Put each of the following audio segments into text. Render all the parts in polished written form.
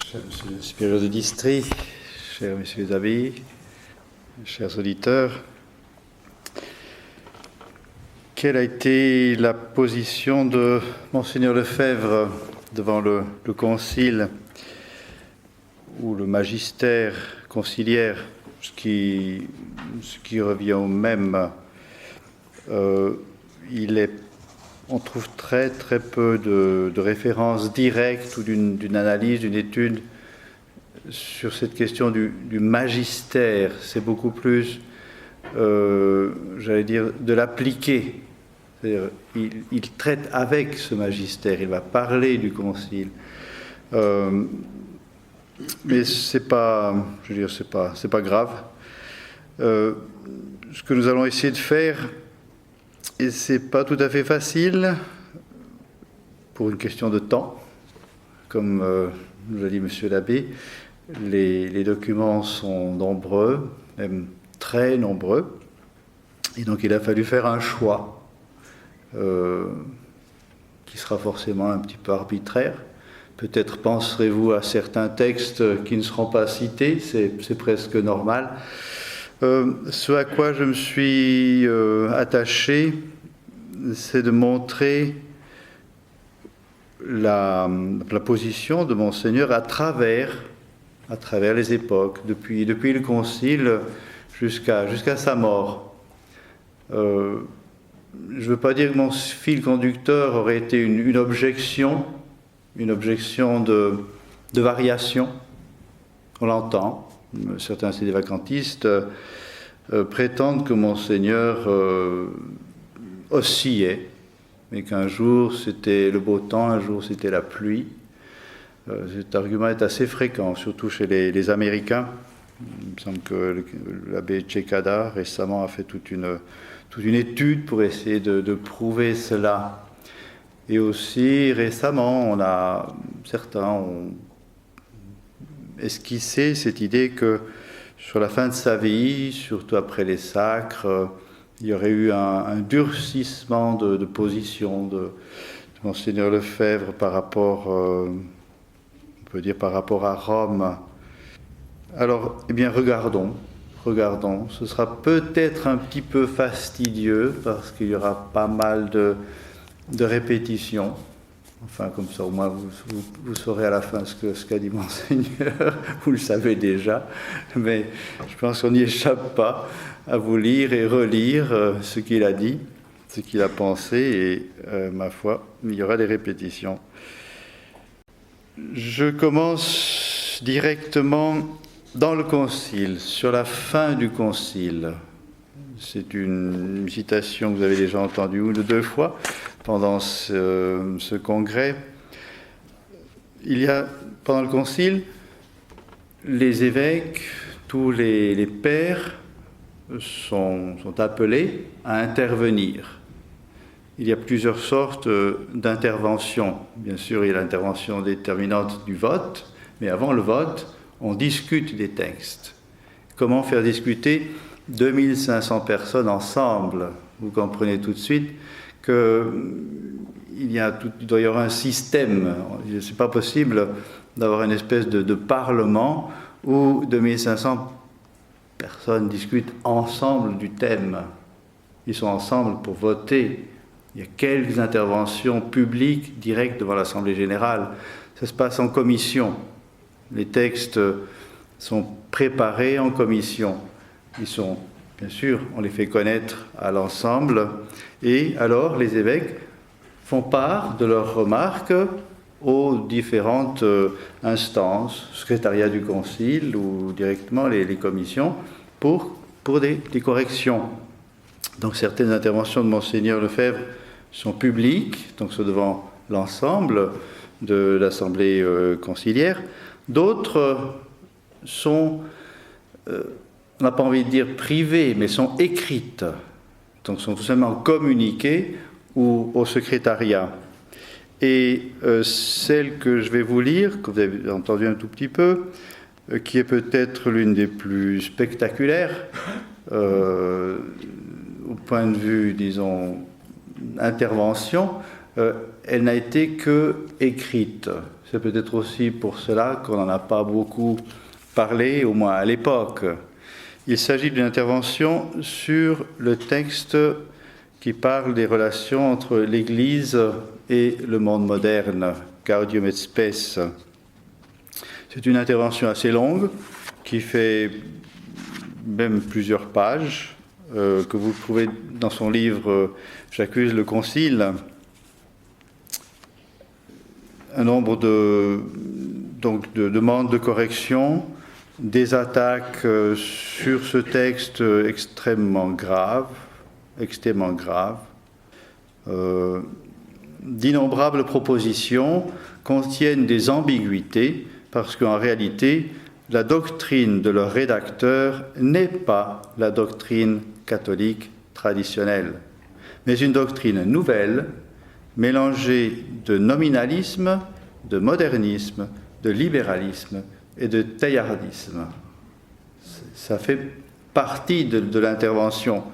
Cher Monsieur le supérieur de district, chers Messieurs les abbés, chers auditeurs, quelle a été la position de Monseigneur Lefebvre devant le concile ou le magistère conciliaire, ce qui revient au même? On trouve très peu de références directes ou d'une analyse, d'une étude sur cette question du magistère. C'est beaucoup plus, j'allais dire, de l'appliquer. C'est-à-dire, il traite avec ce magistère, il va parler du concile. Mais c'est pas grave. Ce que nous allons essayer de faire, et c'est pas tout à fait facile pour une question de temps, comme nous l'a dit Monsieur l'abbé, les documents sont nombreux, même très nombreux, et donc il a fallu faire un choix qui sera forcément un petit peu arbitraire. Peut-être penserez-vous à certains textes qui ne seront pas cités, c'est presque normal. Ce à quoi je me suis attaché, c'est de montrer la position de Monseigneur à travers les époques, depuis le Concile jusqu'à sa mort. Je ne veux pas dire que mon fil conducteur aurait été une objection de variation. On l'entend. Certains sédévacantistes prétendent que Monseigneur oscillait, mais qu'un jour c'était le beau temps, un jour c'était la pluie. Cet argument est assez fréquent, surtout chez les Américains. Il me semble que l'abbé Cekada récemment a fait toute une étude pour essayer de prouver cela. Et aussi récemment, certains ont esquissé cette idée que sur la fin de sa vie, surtout après les sacres, il y aurait eu un durcissement de position de Monseigneur Lefebvre par rapport, on peut dire par rapport à Rome. Alors, eh bien, regardons. Ce sera peut-être un petit peu fastidieux parce qu'il y aura pas mal de répétitions. Enfin, comme ça, au moins, vous saurez à la fin ce qu'a dit Monseigneur. Vous le savez déjà. Mais je pense qu'on n'y échappe pas à vous lire et relire ce qu'il a dit, ce qu'il a pensé. Et, ma foi, il y aura des répétitions. Je commence directement dans le Concile, sur la fin du Concile. C'est une citation que vous avez déjà entendue une ou deux fois pendant ce congrès. Il y a, pendant le Concile, les évêques, tous les pères sont appelés à intervenir. Il y a plusieurs sortes d'interventions. Bien sûr, il y a l'intervention déterminante du vote, mais avant le vote, on discute des textes. Comment faire discuter 2500 personnes ensemble? Vous comprenez tout de suite qu'il doit y avoir un système. Ce n'est pas possible d'avoir une espèce de parlement où 2500 personnes discutent ensemble du thème. Ils sont ensemble pour voter. Il y a quelques interventions publiques directes devant l'Assemblée générale. Ça se passe en commission. Les textes sont préparés en commission. Bien sûr, on les fait connaître à l'ensemble. Et alors, les évêques font part de leurs remarques aux différentes instances, secrétariat du concile ou directement les commissions, pour des corrections. Donc, certaines interventions de Monseigneur Lefebvre sont publiques, donc c'est devant l'ensemble de l'Assemblée conciliaire. D'autres sont, on n'a pas envie de dire privées, mais sont écrites, donc sont tout simplement communiquées au secrétariat. Et celle que je vais vous lire, que vous avez entendu un tout petit peu, qui est peut-être l'une des plus spectaculaires, au point de vue, disons, intervention, elle n'a été que écrite. C'est peut-être aussi pour cela qu'on n'en a pas beaucoup parlé, au moins à l'époque. Il s'agit d'une intervention sur le texte qui parle des relations entre l'Église et le monde moderne, Gaudium et Spes. C'est une intervention assez longue qui fait même plusieurs pages, que vous trouvez dans son livre « J'accuse le Concile ». Un nombre de demandes de correction, des attaques sur ce texte extrêmement graves, d'innombrables propositions contiennent des ambiguïtés parce qu'en réalité, la doctrine de leur rédacteur n'est pas la doctrine catholique traditionnelle, mais une doctrine nouvelle, mélangée de nominalisme, de modernisme, de libéralisme et de teilhardisme. Ça fait partie de l'intervention.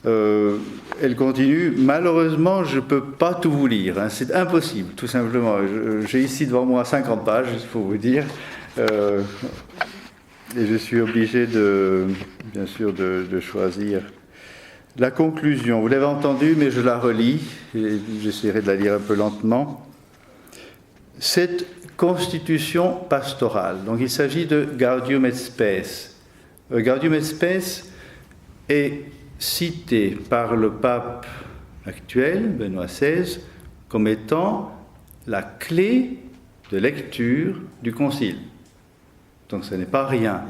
Elle continue. Malheureusement, je ne peux pas tout vous lire. Hein. C'est impossible, tout simplement. J'ai ici devant moi 50 pages, il faut vous dire. Et je suis obligé, bien sûr, de choisir. La conclusion, vous l'avez entendu, mais je la relis. J'essaierai de la lire un peu lentement. Cette constitution pastorale, donc il s'agit de Gaudium et Spes. Gaudium et Spes est cité par le pape actuel, Benoît XVI, comme étant la clé de lecture du Concile. Donc ce n'est pas rien.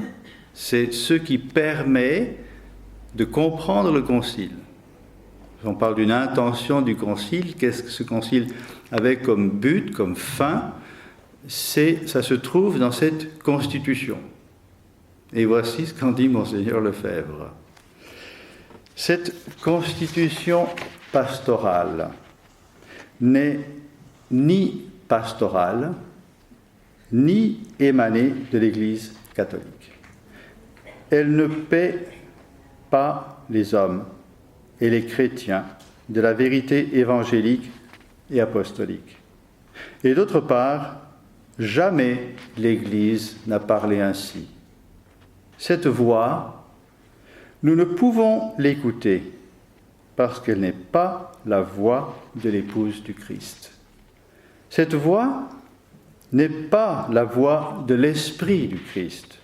C'est ce qui permet de comprendre le Concile. On parle d'une intention du Concile. Qu'est-ce que ce Concile avait comme but, comme fin? Ça se trouve dans cette constitution. Et voici ce qu'en dit Monseigneur Lefebvre. Cette constitution pastorale n'est ni pastorale, ni émanée de l'Église catholique. Elle ne paie pas les hommes et les chrétiens de la vérité évangélique et apostolique. Et d'autre part, jamais l'Église n'a parlé ainsi. Cette voix, nous ne pouvons l'écouter parce qu'elle n'est pas la voix de l'épouse du Christ. Cette voix n'est pas la voix de l'Esprit du Christ.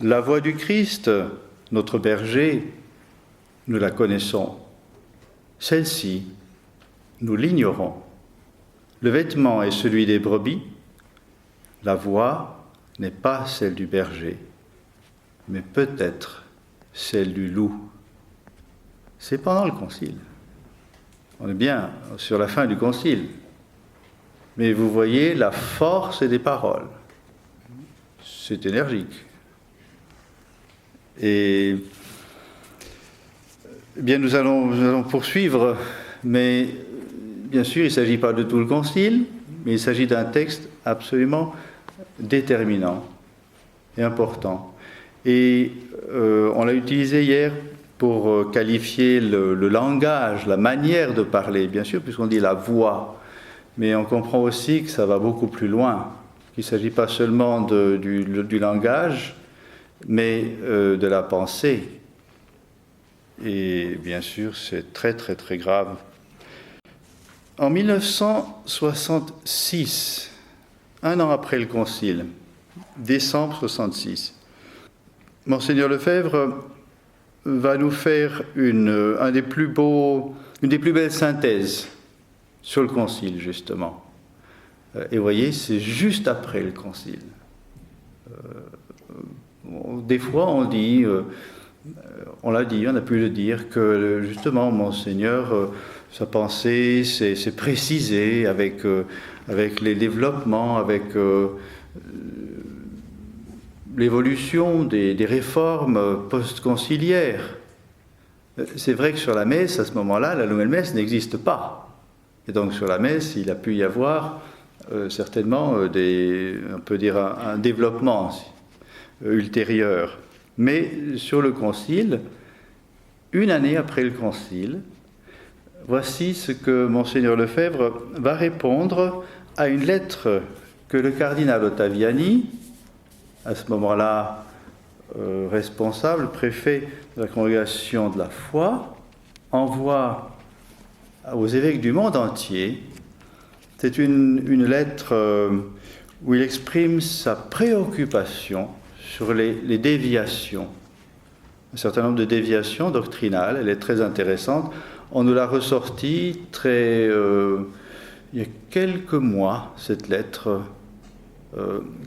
La voix du Christ, notre berger, nous la connaissons. Celle-ci, nous l'ignorons. Le vêtement est celui des brebis. La voix n'est pas celle du berger, mais peut-être celle du loup. C'est pendant le Concile. On est bien sur la fin du Concile. Mais vous voyez la force des paroles. C'est énergique. Et bien, nous allons poursuivre, mais bien sûr, il ne s'agit pas de tout le Concile, mais il s'agit d'un texte absolument déterminant et important. Et on l'a utilisé hier pour qualifier le langage, la manière de parler, bien sûr, puisqu'on dit la voix. Mais on comprend aussi que ça va beaucoup plus loin, qu'il ne s'agit pas seulement du langage, mais de la pensée. Et bien sûr, c'est très, très, très grave. En 1966, un an après le Concile, décembre 66, Monseigneur Lefebvre va nous faire une des plus belles synthèses sur le Concile, justement. Et vous voyez, c'est juste après le Concile. Des fois, on dit, on a pu le dire, que justement, Monseigneur, sa pensée s'est précisée avec les développements, avec l'évolution des réformes post-conciliaires. C'est vrai que sur la messe, à ce moment-là, la nouvelle messe n'existe pas. Et donc sur la messe, il a pu y avoir certainement on peut dire un développement ultérieur. Mais sur le Concile, une année après le Concile, voici ce que Monseigneur Lefebvre va répondre à une lettre que le cardinal Ottaviani, à ce moment-là responsable, préfet de la congrégation de la foi, envoie aux évêques du monde entier. C'est une lettre où il exprime sa préoccupation sur les déviations, un certain nombre de déviations doctrinales. Elle est très intéressante. On nous l'a ressortie il y a quelques mois, cette lettre,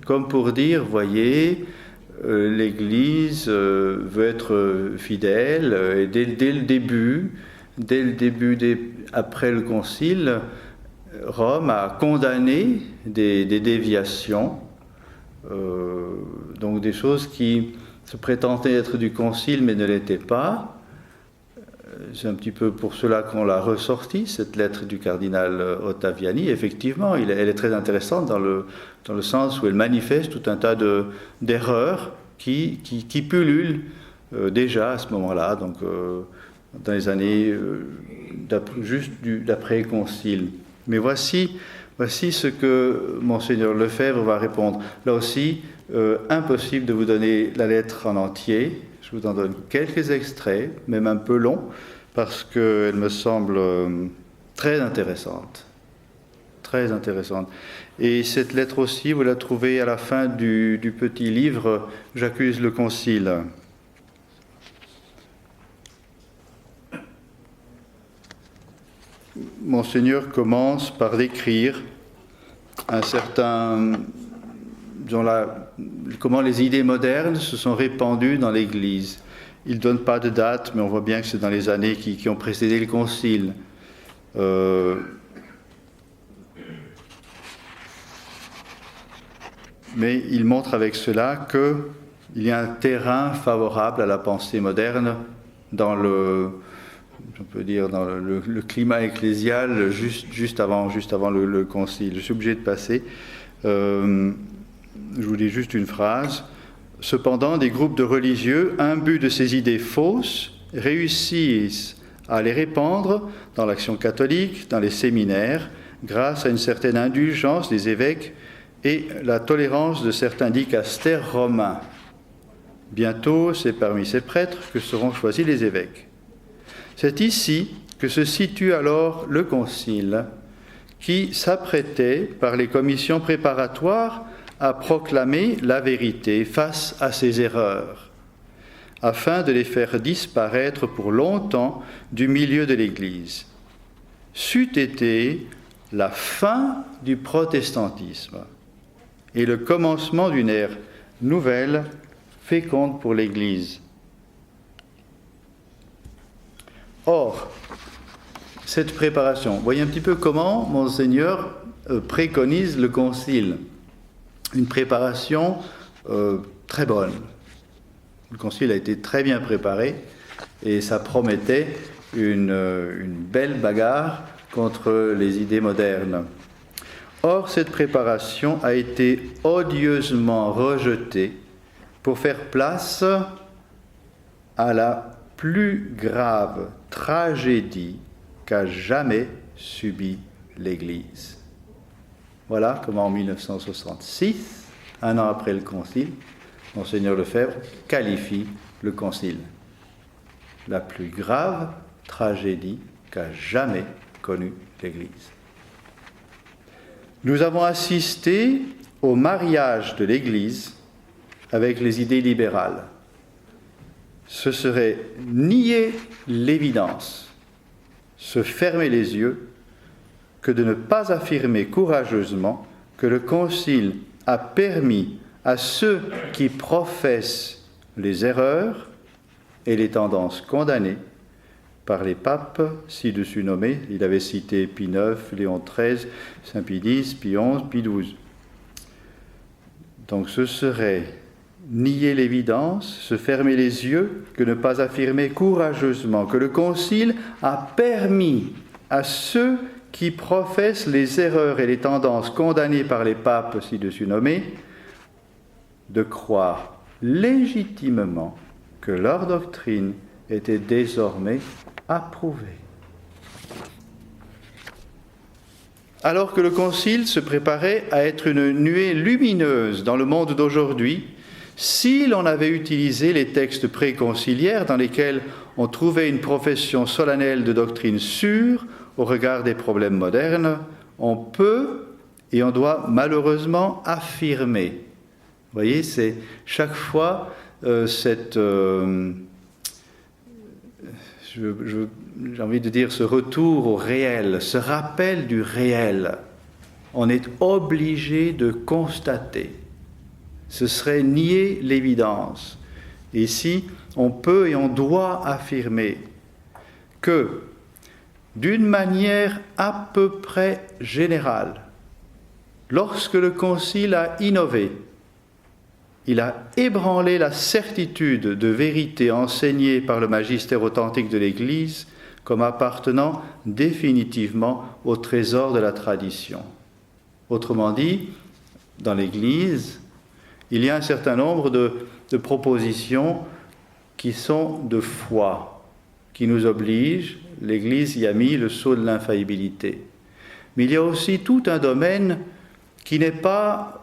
comme pour dire, voyez, l'Église veut être fidèle, et dès le début, après le Concile, Rome a condamné des déviations, donc des choses qui se prétendaient être du Concile mais ne l'étaient pas. C'est un petit peu pour cela qu'on l'a ressorti, cette lettre du cardinal Ottaviani. Effectivement, elle est très intéressante dans le sens où elle manifeste tout un tas d'erreurs qui pullulent déjà à ce moment-là, donc dans les années juste d'après-concile. Mais voici ce que Monseigneur Lefebvre va répondre. Là aussi, impossible de vous donner la lettre en entier. Je vous en donne quelques extraits, même un peu longs, parce qu'elle me semble très intéressante. Très intéressante. Et cette lettre aussi, vous la trouvez à la fin du petit livre « J'accuse le Concile ». Monseigneur commence par décrire un certain... comment les idées modernes se sont répandues dans l'Église. Il ne donne pas de date, mais on voit bien que c'est dans les années qui ont précédé le Concile. Mais il montre avec cela qu'il y a un terrain favorable à la pensée moderne dans le climat ecclésial juste avant le Concile. Je suis obligé de passer. Je vous lis juste une phrase. Cependant, des groupes de religieux, imbus de ces idées fausses, réussissent à les répandre dans l'action catholique, dans les séminaires, grâce à une certaine indulgence des évêques et la tolérance de certains dicastères romains. Bientôt, c'est parmi ces prêtres que seront choisis les évêques. C'est ici que se situe alors le Concile, qui s'apprêtait, par les commissions préparatoires, à proclamer la vérité face à ces erreurs, afin de les faire disparaître pour longtemps du milieu de l'Église. C'eût été la fin du protestantisme et le commencement d'une ère nouvelle, féconde pour l'Église. Or, cette préparation, voyez un petit peu comment Monseigneur préconise le Concile. Une préparation très bonne. Le Concile a été très bien préparé et ça promettait une belle bagarre contre les idées modernes. Or, cette préparation a été odieusement rejetée pour faire place à la plus grave tragédie qu'a jamais subie l'Église. Voilà comment en 1966, un an après le Concile, Monseigneur Lefebvre qualifie le Concile. La plus grave tragédie qu'a jamais connue l'Église. Nous avons assisté au mariage de l'Église avec les idées libérales. Ce serait nier l'évidence, se fermer les yeux, que de ne pas affirmer courageusement que le Concile a permis à ceux qui professent les erreurs et les tendances condamnées par les papes ci-dessus nommés. Il avait cité Pie IX, Léon XIII, Saint Pie X, Pie XI, Pie XII. Donc ce serait nier l'évidence, se fermer les yeux, que ne pas affirmer courageusement que le Concile a permis à ceux qui professent les erreurs et les tendances condamnées par les papes ci-dessus nommés de croire légitimement que leur doctrine était désormais approuvée. Alors que le Concile se préparait à être une nuée lumineuse dans le monde d'aujourd'hui, si l'on avait utilisé les textes préconciliaires dans lesquels on trouvait une profession solennelle de doctrine sûre au regard des problèmes modernes, on peut et on doit malheureusement affirmer. Vous voyez, c'est chaque fois j'ai envie de dire ce retour au réel, ce rappel du réel. On est obligé de constater. Ce serait nier l'évidence. Ici, on peut et on doit affirmer que, d'une manière à peu près générale, lorsque le Concile a innové, il a ébranlé la certitude de vérité enseignée par le magistère authentique de l'Église comme appartenant définitivement au trésor de la tradition. Autrement dit, dans l'Église, il y a un certain nombre de propositions qui sont de foi, qui nous obligent. L'Église y a mis le sceau de l'infaillibilité. Mais il y a aussi tout un domaine qui n'est pas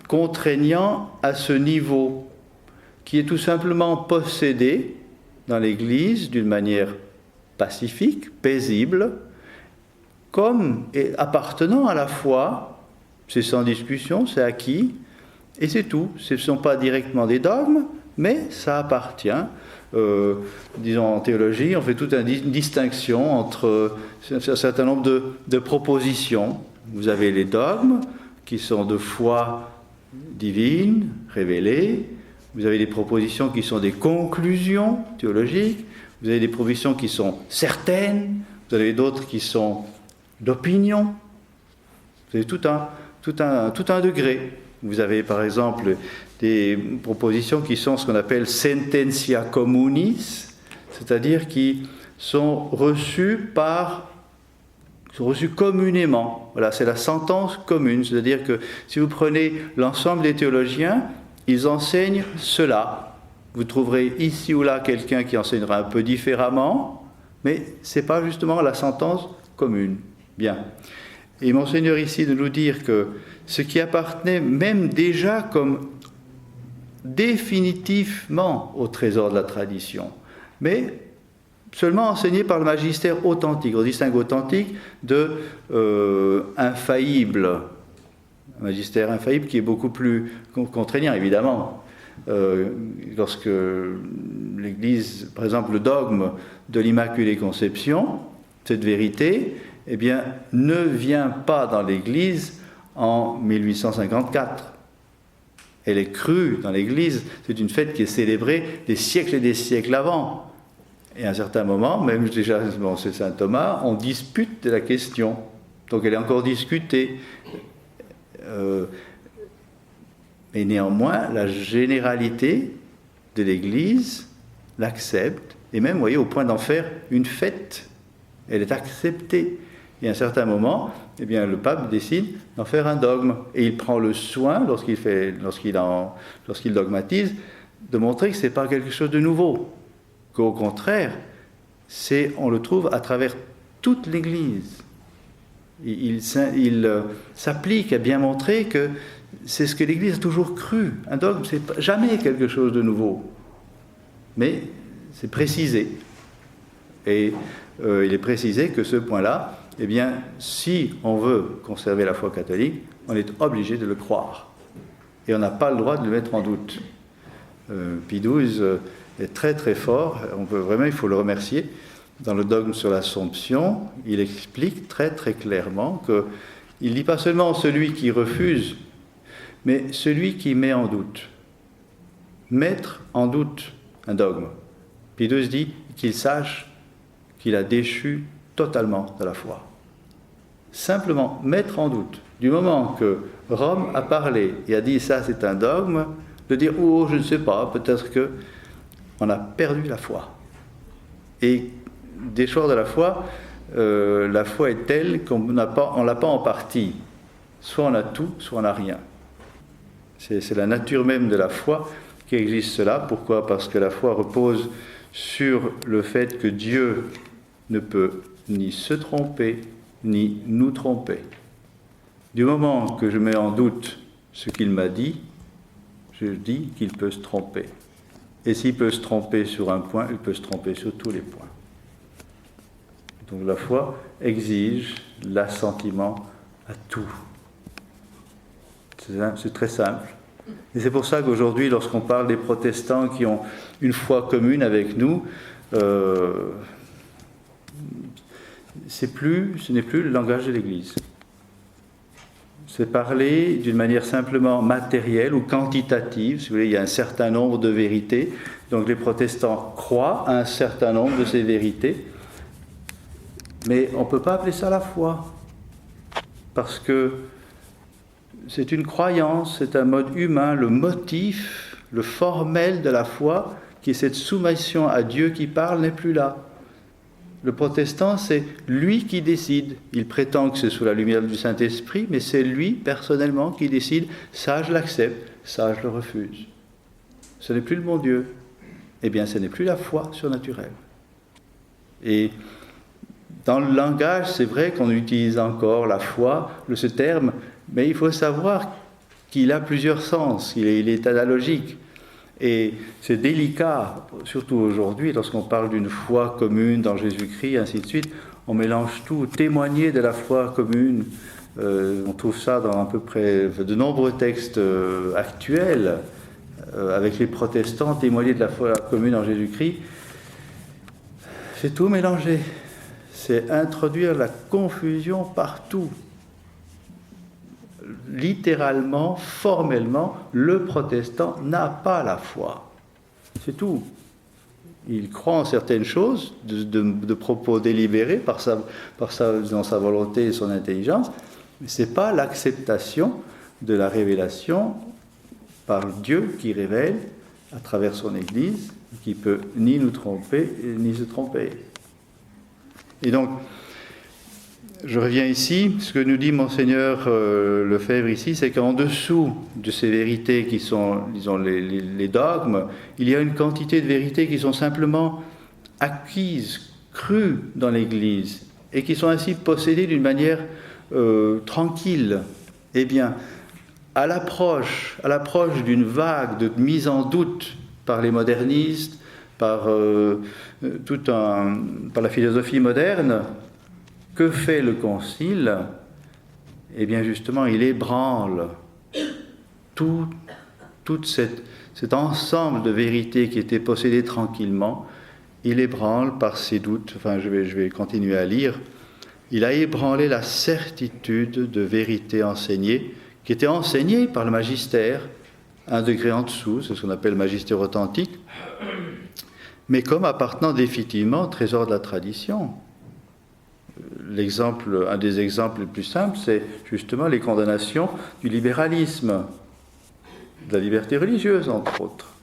contraignant à ce niveau, qui est tout simplement possédé dans l'Église d'une manière pacifique, paisible, comme appartenant à la foi. C'est sans discussion, c'est acquis, et c'est tout. Ce ne sont pas directement des dogmes, mais ça appartient. Disons en théologie, on fait toute une distinction entre un certain nombre de propositions. Vous avez les dogmes, qui sont de foi divine, révélée. Vous avez des propositions qui sont des conclusions théologiques. Vous avez des propositions qui sont certaines. Vous avez d'autres qui sont d'opinion. Vous avez tout un degré. Vous avez par exemple des propositions qui sont ce qu'on appelle sententia communis, c'est-à-dire qui sont reçues communément. Voilà, c'est la sentence commune, c'est-à-dire que si vous prenez l'ensemble des théologiens, ils enseignent cela. Vous trouverez ici ou là quelqu'un qui enseignera un peu différemment, mais ce n'est pas justement la sentence commune. Bien. Et Monseigneur ici de nous dire que ce qui appartenait même déjà comme définitivement au trésor de la tradition, mais seulement enseigné par le magistère authentique. On distingue authentique de infaillible. Un magistère infaillible qui est beaucoup plus contraignant, évidemment. Lorsque l'Église, par exemple, le dogme de l'Immaculée Conception, cette vérité, eh bien, ne vient pas dans l'Église en 1854. Elle est crue dans l'Église, c'est une fête qui est célébrée des siècles et des siècles avant. Et à un certain moment, même déjà, c'est saint Thomas, on dispute de la question. Donc elle est encore discutée. Mais néanmoins, la généralité de l'Église l'accepte, et même, vous voyez, au point d'en faire une fête. Elle est acceptée. Et à un certain moment, eh bien, le pape décide d'en faire un dogme. Et il prend le soin, lorsqu'il dogmatise, de montrer que ce n'est pas quelque chose de nouveau. Qu'au contraire, on le trouve à travers toute l'Église. Il s'applique à bien montrer que c'est ce que l'Église a toujours cru. Un dogme, c'est jamais quelque chose de nouveau. Mais c'est précisé. Et il est précisé que ce point-là, eh bien, si on veut conserver la foi catholique, on est obligé de le croire. Et on n'a pas le droit de le mettre en doute. Pie XII est très très fort, il faut le remercier. Dans le dogme sur l'Assomption, il explique très très clairement qu'il ne dit pas seulement celui qui refuse, mais celui qui met en doute. Mettre en doute un dogme. Pie XII dit qu'il sache qu'il a déchu totalement de la foi. Simplement mettre en doute. Du moment que Rome a parlé et a dit ça c'est un dogme, de dire oh je ne sais pas, peut-être que on a perdu la foi. Et déchoir de la foi est telle qu'on ne l'a pas en partie. Soit on a tout, soit on n'a rien. C'est la nature même de la foi qui existe cela. Pourquoi ? Parce que la foi repose sur le fait que Dieu ne peut ni se tromper, ni nous tromper. Du moment que je mets en doute ce qu'il m'a dit, je dis qu'il peut se tromper. Et s'il peut se tromper sur un point, il peut se tromper sur tous les points. Donc la foi exige l'assentiment à tout. C'est très simple. Et c'est pour ça qu'aujourd'hui, lorsqu'on parle des protestants qui ont une foi commune avec nous, ce n'est plus le langage de l'Église. C'est parler d'une manière simplement matérielle ou quantitative. Si vous voulez, il y a un certain nombre de vérités. Donc les protestants croient à un certain nombre de ces vérités. Mais on ne peut pas appeler ça la foi. Parce que c'est une croyance, c'est un mode humain. Le motif, le formel de la foi, qui est cette soumission à Dieu qui parle, n'est plus là. Le protestant, c'est lui qui décide. Il prétend que c'est sous la lumière du Saint-Esprit, mais c'est lui, personnellement, qui décide. Ça, je l'accepte. Ça, je le refuse. Ce n'est plus le bon Dieu. Eh bien, ce n'est plus la foi surnaturelle. Et dans le langage, c'est vrai qu'on utilise encore la foi, ce terme, mais il faut savoir qu'il a plusieurs sens. Il est analogique. Et c'est délicat, surtout aujourd'hui, lorsqu'on parle d'une foi commune dans Jésus-Christ, ainsi de suite, on mélange tout. Témoigner de la foi commune, on trouve ça dans à peu près de nombreux textes actuels, avec les protestants, témoigner de la foi commune en Jésus-Christ, c'est tout mélangé. C'est introduire la confusion partout. Littéralement, formellement, le protestant n'a pas la foi. C'est tout. Il croit en certaines choses, de propos délibérés dans sa volonté et son intelligence, mais ce n'est pas l'acceptation de la révélation par Dieu qui révèle à travers son Église, qui peut ni nous tromper, ni se tromper. Et donc, je reviens ici, ce que nous dit Monseigneur Lefebvre ici, c'est qu'en dessous de ces vérités qui sont, disons, les dogmes, il y a une quantité de vérités qui sont simplement acquises, crues dans l'Église, et qui sont ainsi possédées d'une manière tranquille. Eh bien, à l'approche d'une vague de mise en doute par les modernistes, par la philosophie moderne, que fait le Concile? Eh bien, justement, il ébranle tout cet ensemble de vérités qui étaient possédées tranquillement. Il ébranle par ses doutes. Enfin, je vais continuer à lire. Il a ébranlé la certitude de vérités enseignées, qui étaient enseignées par le magistère, un degré en dessous, c'est ce qu'on appelle le magistère authentique, mais comme appartenant définitivement au trésor de la tradition. Un des exemples les plus simples, c'est justement les condamnations du libéralisme, de la liberté religieuse, entre autres.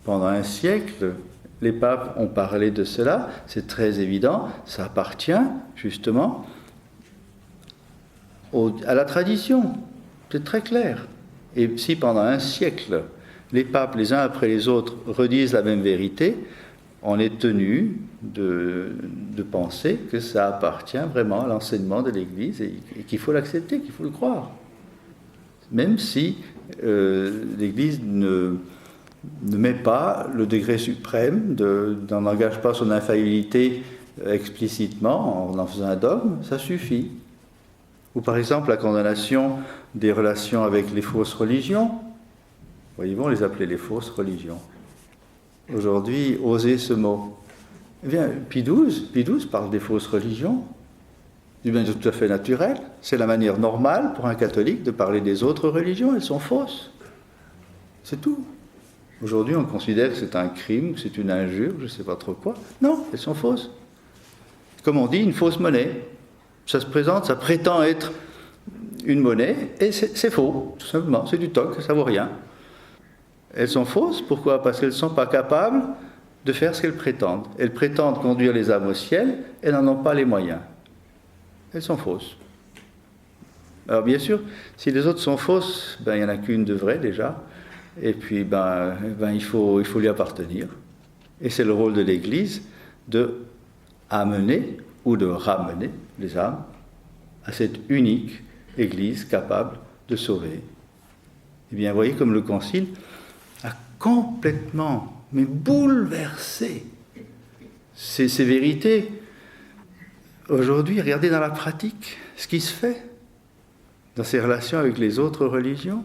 Pendant un siècle, les papes ont parlé de cela, c'est très évident, ça appartient justement à la tradition, c'est très clair. Et si pendant un siècle, les papes, les uns après les autres, redisent la même vérité, on est tenu de penser que ça appartient vraiment à l'enseignement de l'Église et qu'il faut l'accepter, qu'il faut le croire. Même si l'Église ne met pas le degré suprême, n'en engage pas son infaillibilité explicitement en faisant un dogme, ça suffit. Ou par exemple la condamnation des relations avec les fausses religions. Voyez-vous, on les appelait les fausses religions. Aujourd'hui, osez ce mot. Eh bien, Pie XII parle des fausses religions. C'est bien tout à fait naturel. C'est la manière normale pour un catholique de parler des autres religions. Elles sont fausses. C'est tout. Aujourd'hui, on considère que c'est un crime, que c'est une injure, je ne sais pas trop quoi. Non, elles sont fausses. Comme on dit, une fausse monnaie. Ça se présente, ça prétend être une monnaie, et c'est faux, tout simplement. C'est du toc, ça ne vaut rien. Elles sont fausses, pourquoi? Parce qu'elles ne sont pas capables de faire ce qu'elles prétendent. Elles prétendent conduire les âmes au ciel, elles n'en ont pas les moyens. Elles sont fausses. Alors bien sûr, si les autres sont fausses, il n'y en a qu'une de vraie déjà, et puis il faut lui appartenir. Et c'est le rôle de l'Église de amener ou de ramener les âmes à cette unique Église capable de sauver. Eh bien, vous voyez comme le Concile a complètement, mais bouleversé ces vérités. Aujourd'hui, regardez dans la pratique ce qui se fait dans ses relations avec les autres religions,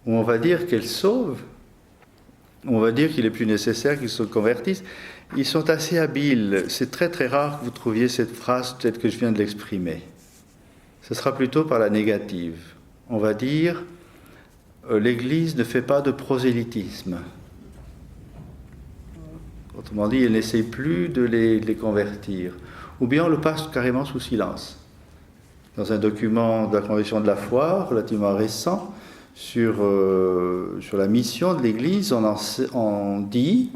où on va dire qu'elles sauvent, on va dire qu'il est plus nécessaire qu'ils se convertissent. Ils sont assez habiles. C'est très très rare que vous trouviez cette phrase telle que je viens de l'exprimer. Ce sera plutôt par la négative. On va dire l'Église ne fait pas de prosélytisme. Autrement dit, elle n'essaie plus de les convertir. Ou bien on le passe carrément sous silence. Dans un document de la Convention de la foi, relativement récent, sur la mission de l'Église, on dit,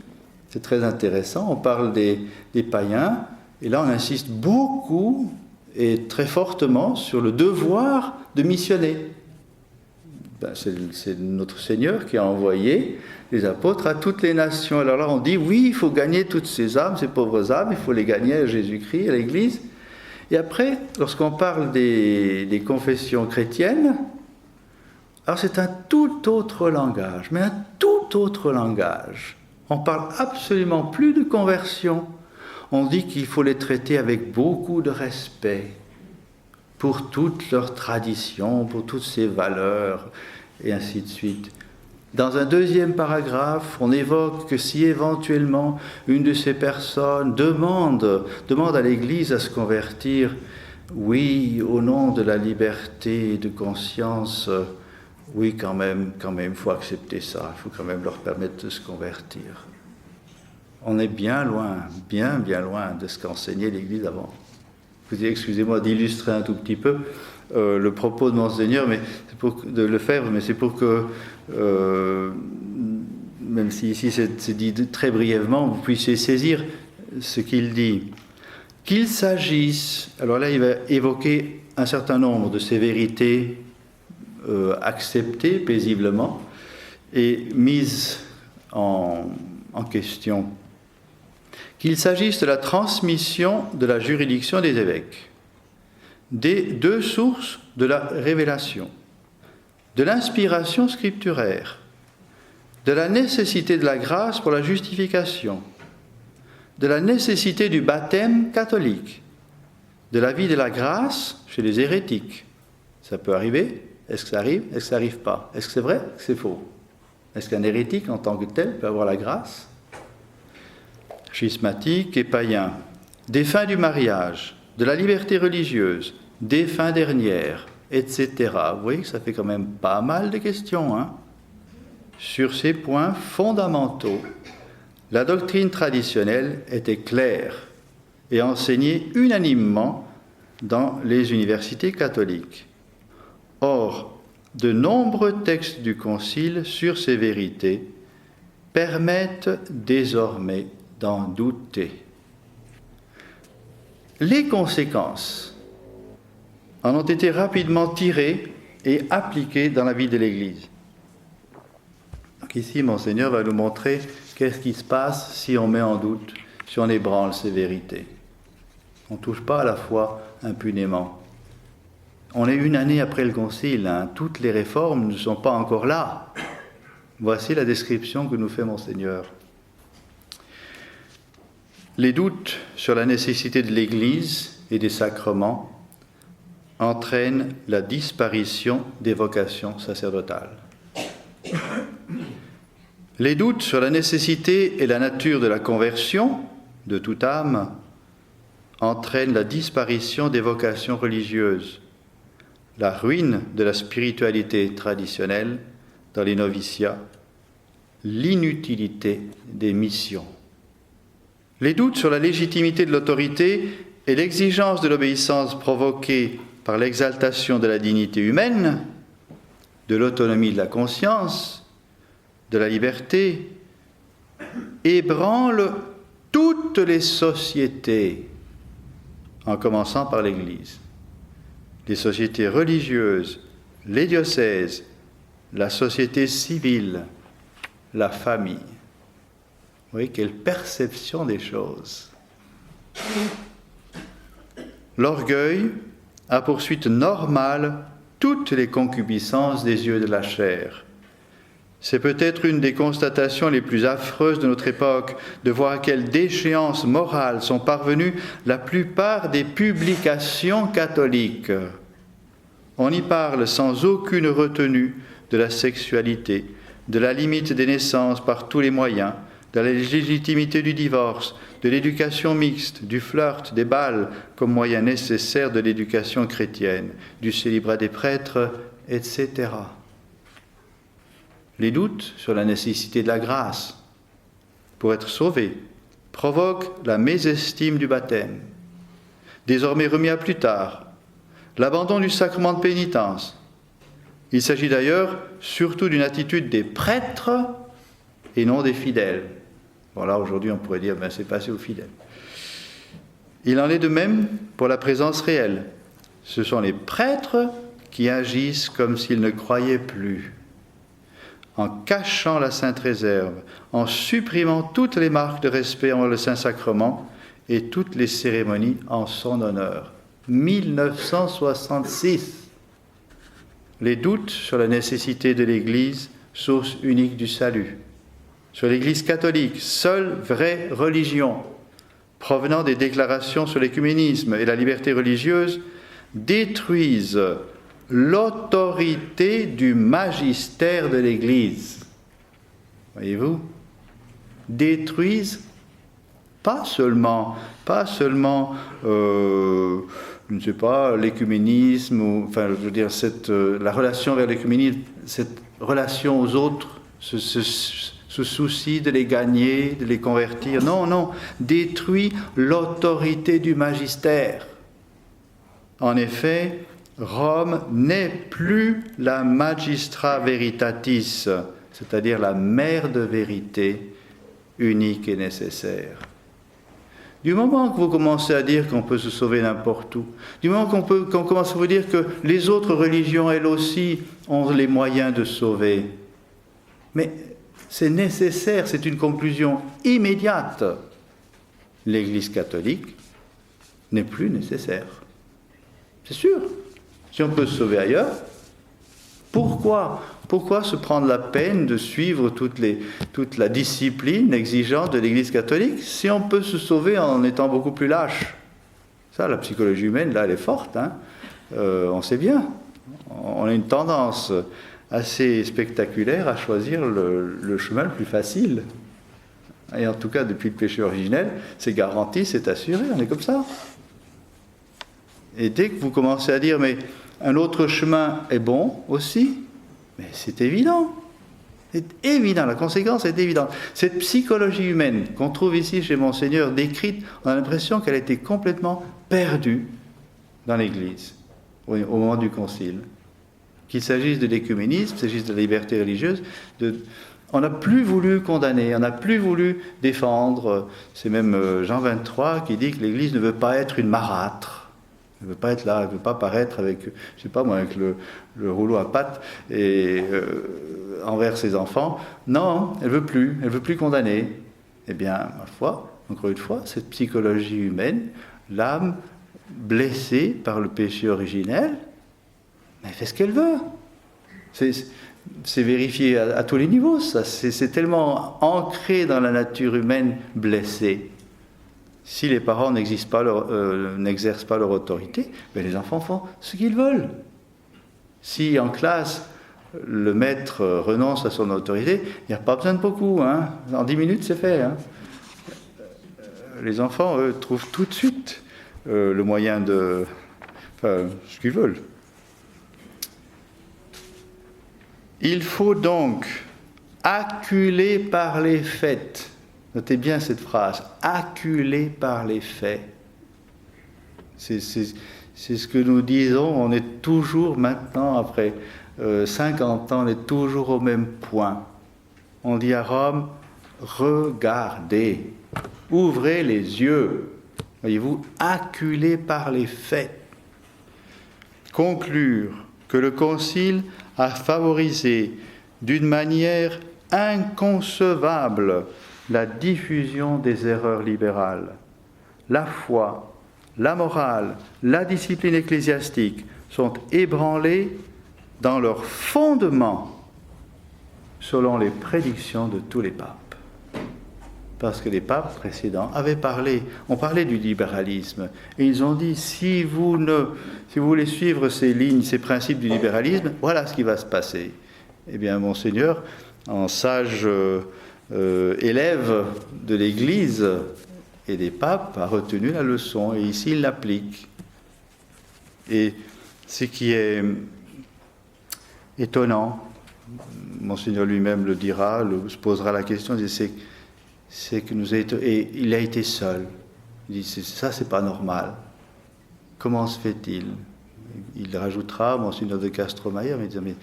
c'est très intéressant, on parle des païens, et là on insiste beaucoup et très fortement sur le devoir de missionner. C'est notre Seigneur qui a envoyé les apôtres à toutes les nations. Alors là, on dit, oui, il faut gagner toutes ces âmes, ces pauvres âmes, il faut les gagner à Jésus-Christ, à l'Église. Et après, lorsqu'on parle des confessions chrétiennes, alors c'est un tout autre langage, mais un tout autre langage. On ne parle absolument plus de conversion. On dit qu'il faut les traiter avec beaucoup de respect pour toutes leurs traditions, pour toutes ces valeurs, et ainsi de suite. Dans un deuxième paragraphe, on évoque que si éventuellement une de ces personnes demande à l'Église à se convertir, oui, au nom de la liberté de conscience, oui, quand même, il faut accepter ça, il faut quand même leur permettre de se convertir. On est bien loin de ce qu'enseignait l'Église avant. Excusez-moi d'illustrer un tout petit peu le propos de Monseigneur, de Lefebvre, mais c'est pour que, même si ici c'est dit très brièvement, vous puissiez saisir ce qu'il dit. Qu'il s'agisse, alors là il va évoquer un certain nombre de ces vérités acceptées paisiblement et mises en question. Qu'il s'agisse de la transmission de la juridiction des évêques, des deux sources de la révélation, de l'inspiration scripturaire, de la nécessité de la grâce pour la justification, de la nécessité du baptême catholique, de la vie de la grâce chez les hérétiques. Ça peut arriver. Est-ce que ça arrive? Est-ce que ça n'arrive pas? Est-ce que c'est vrai? Est-ce que c'est faux? Est-ce qu'un hérétique en tant que tel peut avoir la grâce? Schismatiques et païens, des fins du mariage, de la liberté religieuse, des fins dernières, etc. Vous voyez que ça fait quand même pas mal de questions. Sur ces points fondamentaux, la doctrine traditionnelle était claire et enseignée unanimement dans les universités catholiques. Or, de nombreux textes du Concile sur ces vérités permettent désormais d'en douter. Les conséquences en ont été rapidement tirées et appliquées dans la vie de l'Église. Donc ici, Monseigneur va nous montrer qu'est-ce qui se passe si on met en doute, si on ébranle ces vérités. On ne touche pas à la foi impunément. On est une année après le Concile, toutes les réformes ne sont pas encore là. Voici la description que nous fait Monseigneur. Les doutes sur la nécessité de l'Église et des sacrements entraînent la disparition des vocations sacerdotales. Les doutes sur la nécessité et la nature de la conversion de toute âme entraînent la disparition des vocations religieuses, la ruine de la spiritualité traditionnelle dans les noviciats, l'inutilité des missions. Les doutes sur la légitimité de l'autorité et l'exigence de l'obéissance provoquée par l'exaltation de la dignité humaine, de l'autonomie de la conscience, de la liberté, ébranlent toutes les sociétés, en commençant par l'Église. Les sociétés religieuses, les diocèses, la société civile, la famille. Vous voyez, quelle perception des choses. L'orgueil à poursuite normale toutes les concupiscences des yeux de la chair. C'est peut-être une des constatations les plus affreuses de notre époque, de voir à quelle déchéance morale sont parvenues la plupart des publications catholiques. On y parle sans aucune retenue de la sexualité, de la limite des naissances par tous les moyens, de la légitimité du divorce, de l'éducation mixte, du flirt, des bals comme moyen nécessaire de l'éducation chrétienne, du célibat des prêtres, etc. Les doutes sur la nécessité de la grâce pour être sauvé provoquent la mésestime du baptême, désormais remis à plus tard, l'abandon du sacrement de pénitence. Il s'agit d'ailleurs surtout d'une attitude des prêtres et non des fidèles. Bon là aujourd'hui on pourrait dire c'est passé aux fidèles. Il en est de même pour la présence réelle. Ce sont les prêtres qui agissent comme s'ils ne croyaient plus, en cachant la sainte réserve, en supprimant toutes les marques de respect envers le Saint-Sacrement et toutes les cérémonies en son honneur. 1966. Les doutes sur la nécessité de l'Église, source unique du salut. Sur l'Église catholique, seule vraie religion, provenant des déclarations sur l'écuménisme et la liberté religieuse, détruisent l'autorité du magistère de l'Église. Voyez-vous? Détruisent pas seulement je ne sais pas, l'écuménisme, ou, enfin, je veux dire, la relation vers l'écuménisme, cette relation aux autres, ce souci de les gagner, de les convertir. Non, détruit l'autorité du magistère. En effet, Rome n'est plus la magistra veritatis, c'est-à-dire la mère de vérité unique et nécessaire. Du moment que vous commencez à dire qu'on peut se sauver n'importe où, du moment qu'on commence à vous dire que les autres religions, elles aussi, ont les moyens de sauver, mais c'est nécessaire, c'est une conclusion immédiate. L'Église catholique n'est plus nécessaire. C'est sûr. Si on peut se sauver ailleurs, pourquoi se prendre la peine de suivre toute la discipline exigeante de l'Église catholique si on peut se sauver en étant beaucoup plus lâche? Ça, la psychologie humaine, là, elle est forte. Hein. On sait bien. On a une tendance assez spectaculaire à choisir le chemin le plus facile. Et en tout cas, depuis le péché originel, c'est garanti, c'est assuré, on est comme ça. Et dès que vous commencez à dire, mais un autre chemin est bon aussi, mais c'est évident. C'est évident, la conséquence est évidente. Cette psychologie humaine qu'on trouve ici chez Monseigneur décrite, on a l'impression qu'elle a été complètement perdue dans l'Église au moment du Concile. Qu'il s'agisse de l'écuménisme, qu'il s'agisse de la liberté religieuse, on n'a plus voulu condamner, on n'a plus voulu défendre. C'est même Jean 23 qui dit que l'Église ne veut pas être une marâtre. Elle ne veut pas être là, elle ne veut pas paraître avec, je sais pas moi, avec le rouleau à pattes et envers ses enfants. Non, elle veut plus condamner. Eh bien, ma foi, encore une fois, cette psychologie humaine, l'âme blessée par le péché originel, elle fait ce qu'elle veut. C'est vérifié à tous les niveaux, ça. C'est tellement ancré dans la nature humaine blessée. Si les parents n'exercent pas leur autorité, ben les enfants font ce qu'ils veulent. Si en classe, le maître renonce à son autorité, il n'y a pas besoin de beaucoup. Hein. En 10 minutes, c'est fait. Hein. Les enfants, eux, trouvent tout de suite le moyen de... Enfin, ce qu'ils veulent. Il faut donc acculer par les faits. Notez bien cette phrase, acculé par les faits. C'est ce que nous disons, on est toujours maintenant, après 50 ans, on est toujours au même point. On dit à Rome, regardez, ouvrez les yeux, voyez-vous, acculé par les faits. Conclure que le Concile a favorisé d'une manière inconcevable la diffusion des erreurs libérales. La foi la morale, la discipline ecclésiastique sont ébranlés dans leur fondement selon les prédictions de tous les papes. Parce que les papes précédents ont parlé du libéralisme. Et ils ont dit, si vous voulez suivre ces lignes, ces principes du libéralisme, voilà ce qui va se passer. Eh bien, Monseigneur, en sage élève de l'Église et des papes, a retenu la leçon. Et ici, il l'applique. Et ce qui est étonnant, Monseigneur lui-même le dira, se posera la question, c'est que il a été seul. Il dit, ça, c'est pas normal. Comment se fait-il? Il rajoutera, Monseigneur de Castromayer, mais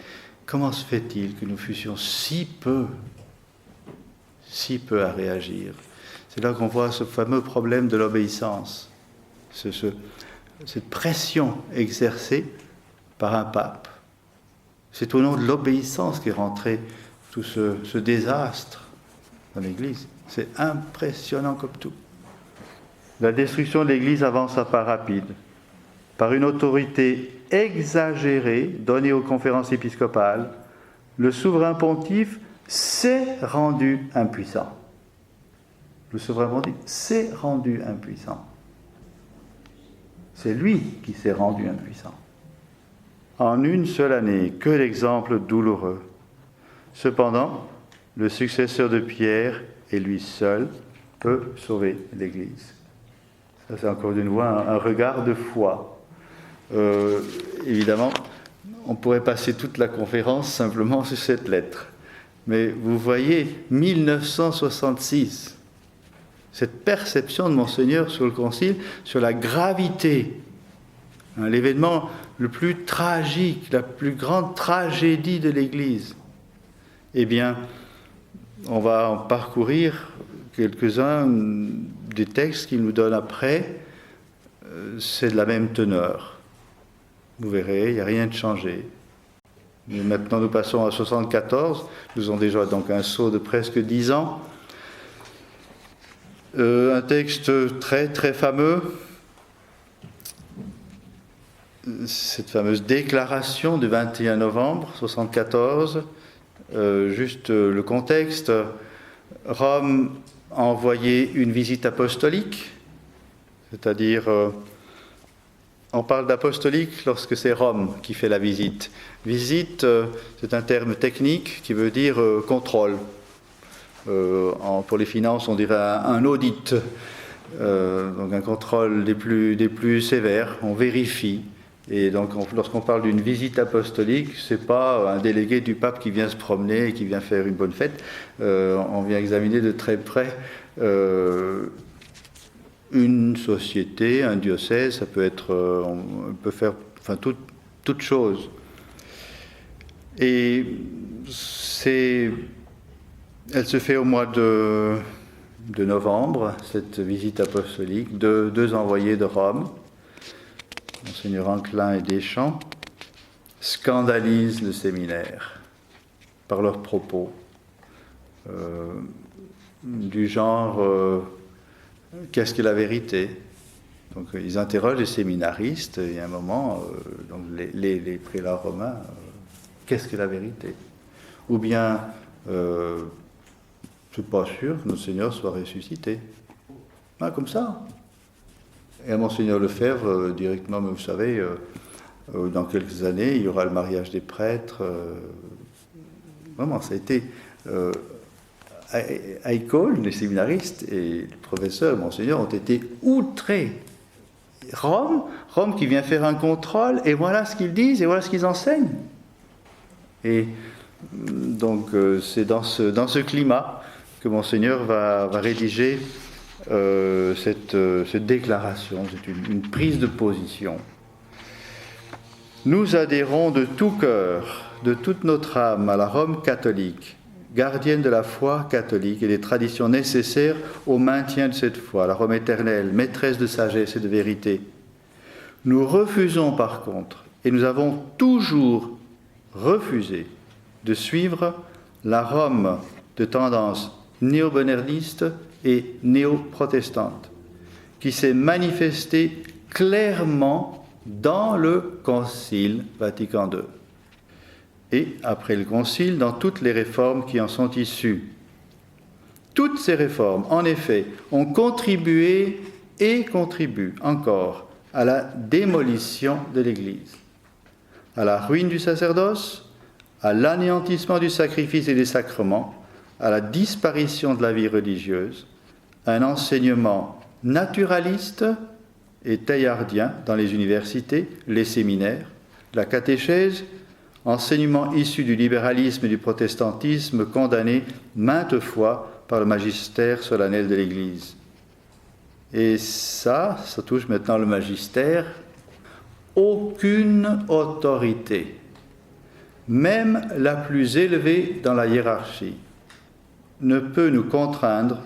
comment se fait-il que nous fussions si peu à réagir? C'est là qu'on voit ce fameux problème de l'obéissance, cette pression exercée par un pape. C'est au nom de l'obéissance qu'est rentré tout ce désastre dans l'Église. C'est impressionnant comme tout. La destruction de l'Église avance à pas rapide, par une autorité exagérée donnée aux conférences épiscopales. Le souverain pontife s'est rendu impuissant. Le souverain pontife s'est rendu impuissant. C'est lui qui s'est rendu impuissant. En une seule année, que l'exemple douloureux. Cependant, le successeur de Pierre et lui seul peut sauver l'Église. Ça, c'est encore une fois un regard de foi. Évidemment, on pourrait passer toute la conférence simplement sur cette lettre. Mais vous voyez, 1966, cette perception de Monseigneur sur le Concile, sur la gravité, l'événement le plus tragique, la plus grande tragédie de l'Église. Eh bien, on va en parcourir quelques-uns des textes qu'il nous donne après. C'est de la même teneur. Vous verrez, il n'y a rien de changé. Mais maintenant, nous passons à 74. Nous avons déjà donc un saut de presque 10 ans. Un texte très, très fameux. Cette fameuse déclaration du 21 novembre 74. Juste le contexte. Rome a envoyé une visite apostolique, c'est-à-dire, on parle d'apostolique lorsque c'est Rome qui fait la visite. Visite, c'est un terme technique qui veut dire contrôle. Pour les finances, on dirait un audit, donc un contrôle des plus sévères, on vérifie. Et donc, lorsqu'on parle d'une visite apostolique, c'est pas un délégué du pape qui vient se promener et qui vient faire une bonne fête. On vient examiner de très près une société, un diocèse. Ça peut être, on peut faire, enfin, toute chose. Et elle se fait au mois de novembre, cette visite apostolique, de 2 envoyés de Rome. Monseigneur Anquelin et Deschamps scandalisent le séminaire par leurs propos du genre qu'est-ce que la vérité? Donc ils interrogent les séminaristes et à un moment donc les prélats romains qu'est-ce que la vérité? Ou bien je suis pas sûr que notre Seigneur soit ressuscité. Comme ça. Et à Monseigneur Lefebvre, directement, mais vous savez, dans quelques années, il y aura le mariage des prêtres. Vraiment, ça a été à l'école, les séminaristes et les professeurs, Monseigneur, ont été outrés. Rome qui vient faire un contrôle, et voilà ce qu'ils disent, et voilà ce qu'ils enseignent. Et donc, c'est dans ce climat que Monseigneur va rédiger cette déclaration, c'est une prise de position. Nous adhérons de tout cœur, de toute notre âme à la Rome catholique, gardienne de la foi catholique et des traditions nécessaires au maintien de cette foi, la Rome éternelle, maîtresse de sagesse et de vérité. Nous refusons par contre, et nous avons toujours refusé, de suivre la Rome de tendance néo-bonerniste et néo-protestante, qui s'est manifestée clairement dans le Concile Vatican II. Et après le Concile, dans toutes les réformes qui en sont issues. Toutes ces réformes, en effet, ont contribué et contribuent encore à la démolition de l'Église, à la ruine du sacerdoce, à l'anéantissement du sacrifice et des sacrements, à la disparition de la vie religieuse, à un enseignement naturaliste et teilhardien dans les universités, les séminaires, la catéchèse, enseignement issu du libéralisme et du protestantisme condamné maintes fois par le magistère solennel de l'Église. Et ça touche maintenant le magistère. Aucune autorité, même la plus élevée dans la hiérarchie, ne peut nous contraindre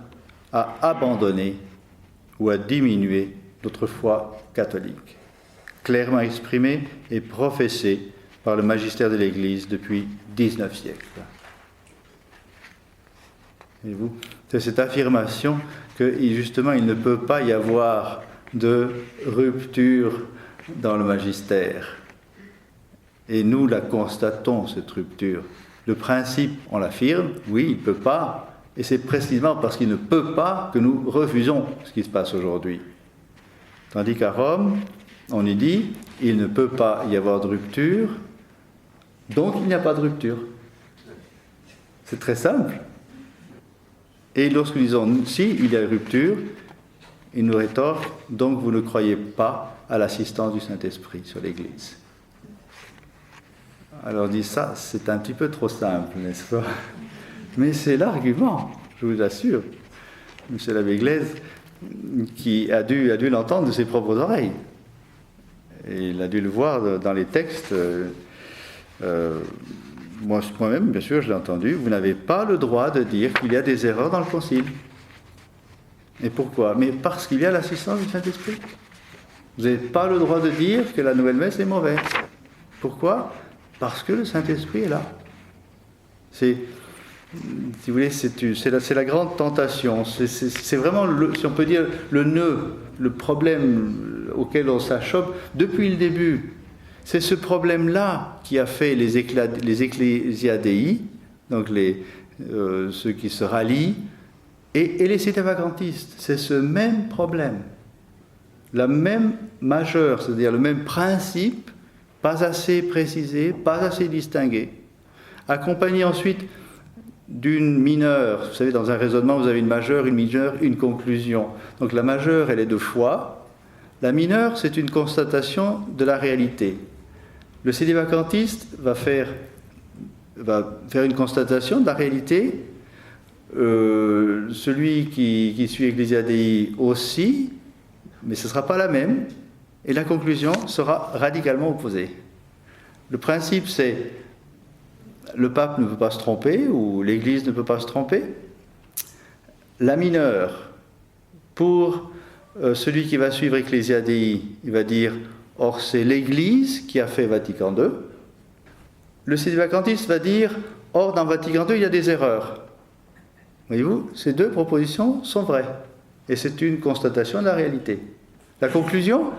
à abandonner ou à diminuer notre foi catholique, clairement exprimée et professée par le magistère de l'Église depuis 19 siècles. Voyez-vous, c'est cette affirmation que justement il ne peut pas y avoir de rupture dans le magistère. Et nous la constatons, cette rupture. Le principe, on l'affirme, oui, il ne peut pas, et c'est précisément parce qu'il ne peut pas que nous refusons ce qui se passe aujourd'hui. Tandis qu'à Rome, on y dit, il ne peut pas y avoir de rupture, donc il n'y a pas de rupture. C'est très simple. Et lorsque nous disons, si, il y a rupture, il nous rétorque, donc vous ne croyez pas à l'assistance du Saint-Esprit sur l'Église. Alors on dit ça, c'est un petit peu trop simple, n'est-ce pas? Mais c'est l'argument, je vous assure. M. l'abbé Glaise, qui a dû l'entendre de ses propres oreilles. Et il a dû le voir dans les textes. Moi-même, bien sûr, je l'ai entendu. Vous n'avez pas le droit de dire qu'il y a des erreurs dans le Concile. Et pourquoi? Mais parce qu'il y a l'assistance du Saint-Esprit. Vous n'avez pas le droit de dire que la nouvelle messe est mauvaise. Pourquoi? Parce que le Saint-Esprit est là. Si vous voulez, c'est la grande tentation. C'est vraiment, si on peut dire, le nœud, le problème auquel on s'achoppe depuis le début. C'est ce problème-là qui a fait les ecclésiadei, donc ceux qui se rallient, et les sédévacantistes. C'est ce même problème. La même majeure, c'est-à-dire le même principe, pas assez précisé, pas assez distingué, accompagné ensuite d'une mineure. Vous savez, dans un raisonnement, vous avez une majeure, une mineure, une conclusion. Donc la majeure, elle est de foi. La mineure, c'est une constatation de la réalité. Le sédévacantiste va faire une constatation de la réalité. Celui qui suit Ecclésiadei aussi, mais ce ne sera pas la même. Et la conclusion sera radicalement opposée. Le principe, c'est le pape ne peut pas se tromper, ou l'Église ne peut pas se tromper. La mineure, pour celui qui va suivre Ecclésiadei, il va dire « Or, c'est l'Église qui a fait Vatican II ». Le sédévacantiste va dire « Or, dans Vatican II, il y a des erreurs ». Voyez-vous, ces deux propositions sont vraies. Et c'est une constatation de la réalité. La conclusion,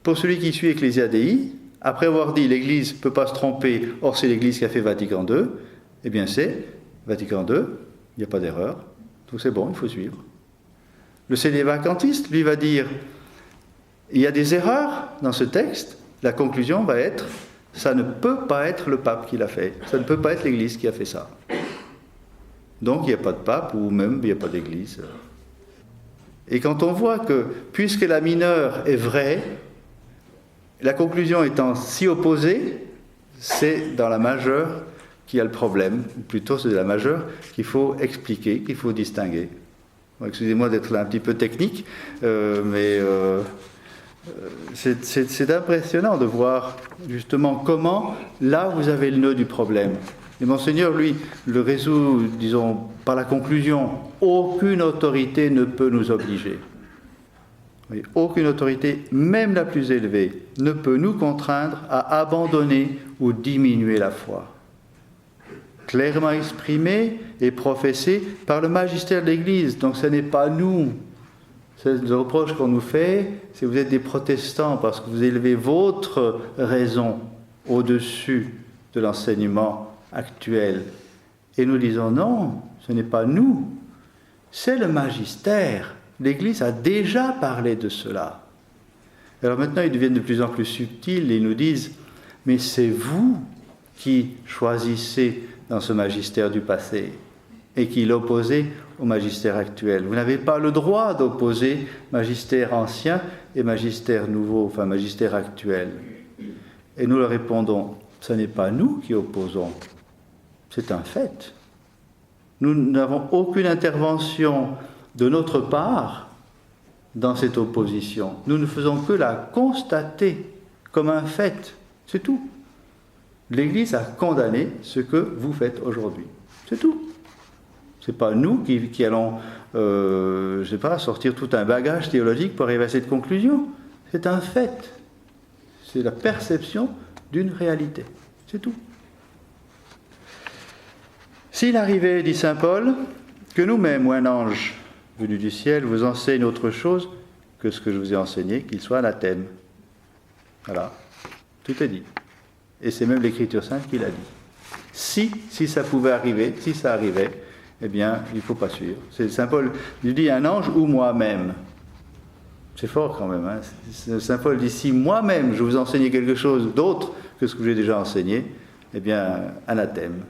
pour celui qui suit Ecclésiadei, après avoir dit l'Église ne peut pas se tromper, or c'est l'Église qui a fait Vatican II, eh bien c'est Vatican II, il n'y a pas d'erreur, donc c'est bon, il faut suivre. Le sédévacantiste, lui, va dire il y a des erreurs dans ce texte, la conclusion va être ça ne peut pas être le pape qui l'a fait, ça ne peut pas être l'Église qui a fait ça. Donc il n'y a pas de pape, ou même il n'y a pas d'Église. Et quand on voit que, puisque la mineure est vraie, la conclusion étant si opposée, c'est dans la majeure qu'il y a le problème, ou plutôt c'est de la majeure qu'il faut expliquer, qu'il faut distinguer. Bon, excusez-moi d'être là un petit peu technique, mais c'est impressionnant de voir justement comment, là vous avez le nœud du problème. Et Monseigneur, lui, le résout, disons, par la conclusion, aucune autorité ne peut nous obliger. Oui, aucune autorité, même la plus élevée, ne peut nous contraindre à abandonner ou diminuer la foi. Clairement exprimée et professée par le magistère de l'Église. Donc ce n'est pas nous C'est le reproche qu'on nous fait, c'est que vous êtes des protestants parce que vous élevez votre raison au-dessus de l'enseignement actuel. Et nous disons non, ce n'est pas nous, c'est le magistère. L'Église a déjà parlé de cela. Alors maintenant, ils deviennent de plus en plus subtils et ils nous disent, mais c'est vous qui choisissez dans ce magistère du passé et qui l'opposez au magistère actuel. Vous n'avez pas le droit d'opposer magistère ancien et magistère nouveau, enfin magistère actuel. Et nous leur répondons, ce n'est pas nous qui opposons, c'est un fait. Nous n'avons aucune intervention de notre part dans cette opposition. Nous ne faisons que la constater comme un fait, c'est tout. L'Église a condamné ce que vous faites aujourd'hui, c'est tout. Ce n'est pas nous qui allons, je ne sais pas, sortir tout un bagage théologique pour arriver à cette conclusion. C'est un fait. C'est la perception d'une réalité. C'est tout. S'il arrivait, dit saint Paul, que nous-mêmes ou un ange venu du ciel vous enseigne autre chose que ce que je vous ai enseigné, qu'il soit anathème. Voilà. Tout est dit. Et c'est même l'Écriture sainte qui l'a dit. Si ça pouvait arriver, si ça arrivait, eh bien, il ne faut pas suivre. C'est saint Paul, il dit un ange ou moi-même. C'est fort quand même. Hein. Saint Paul dit si moi-même je vous enseignais quelque chose d'autre que ce que j'ai déjà enseigné, eh bien, anathème.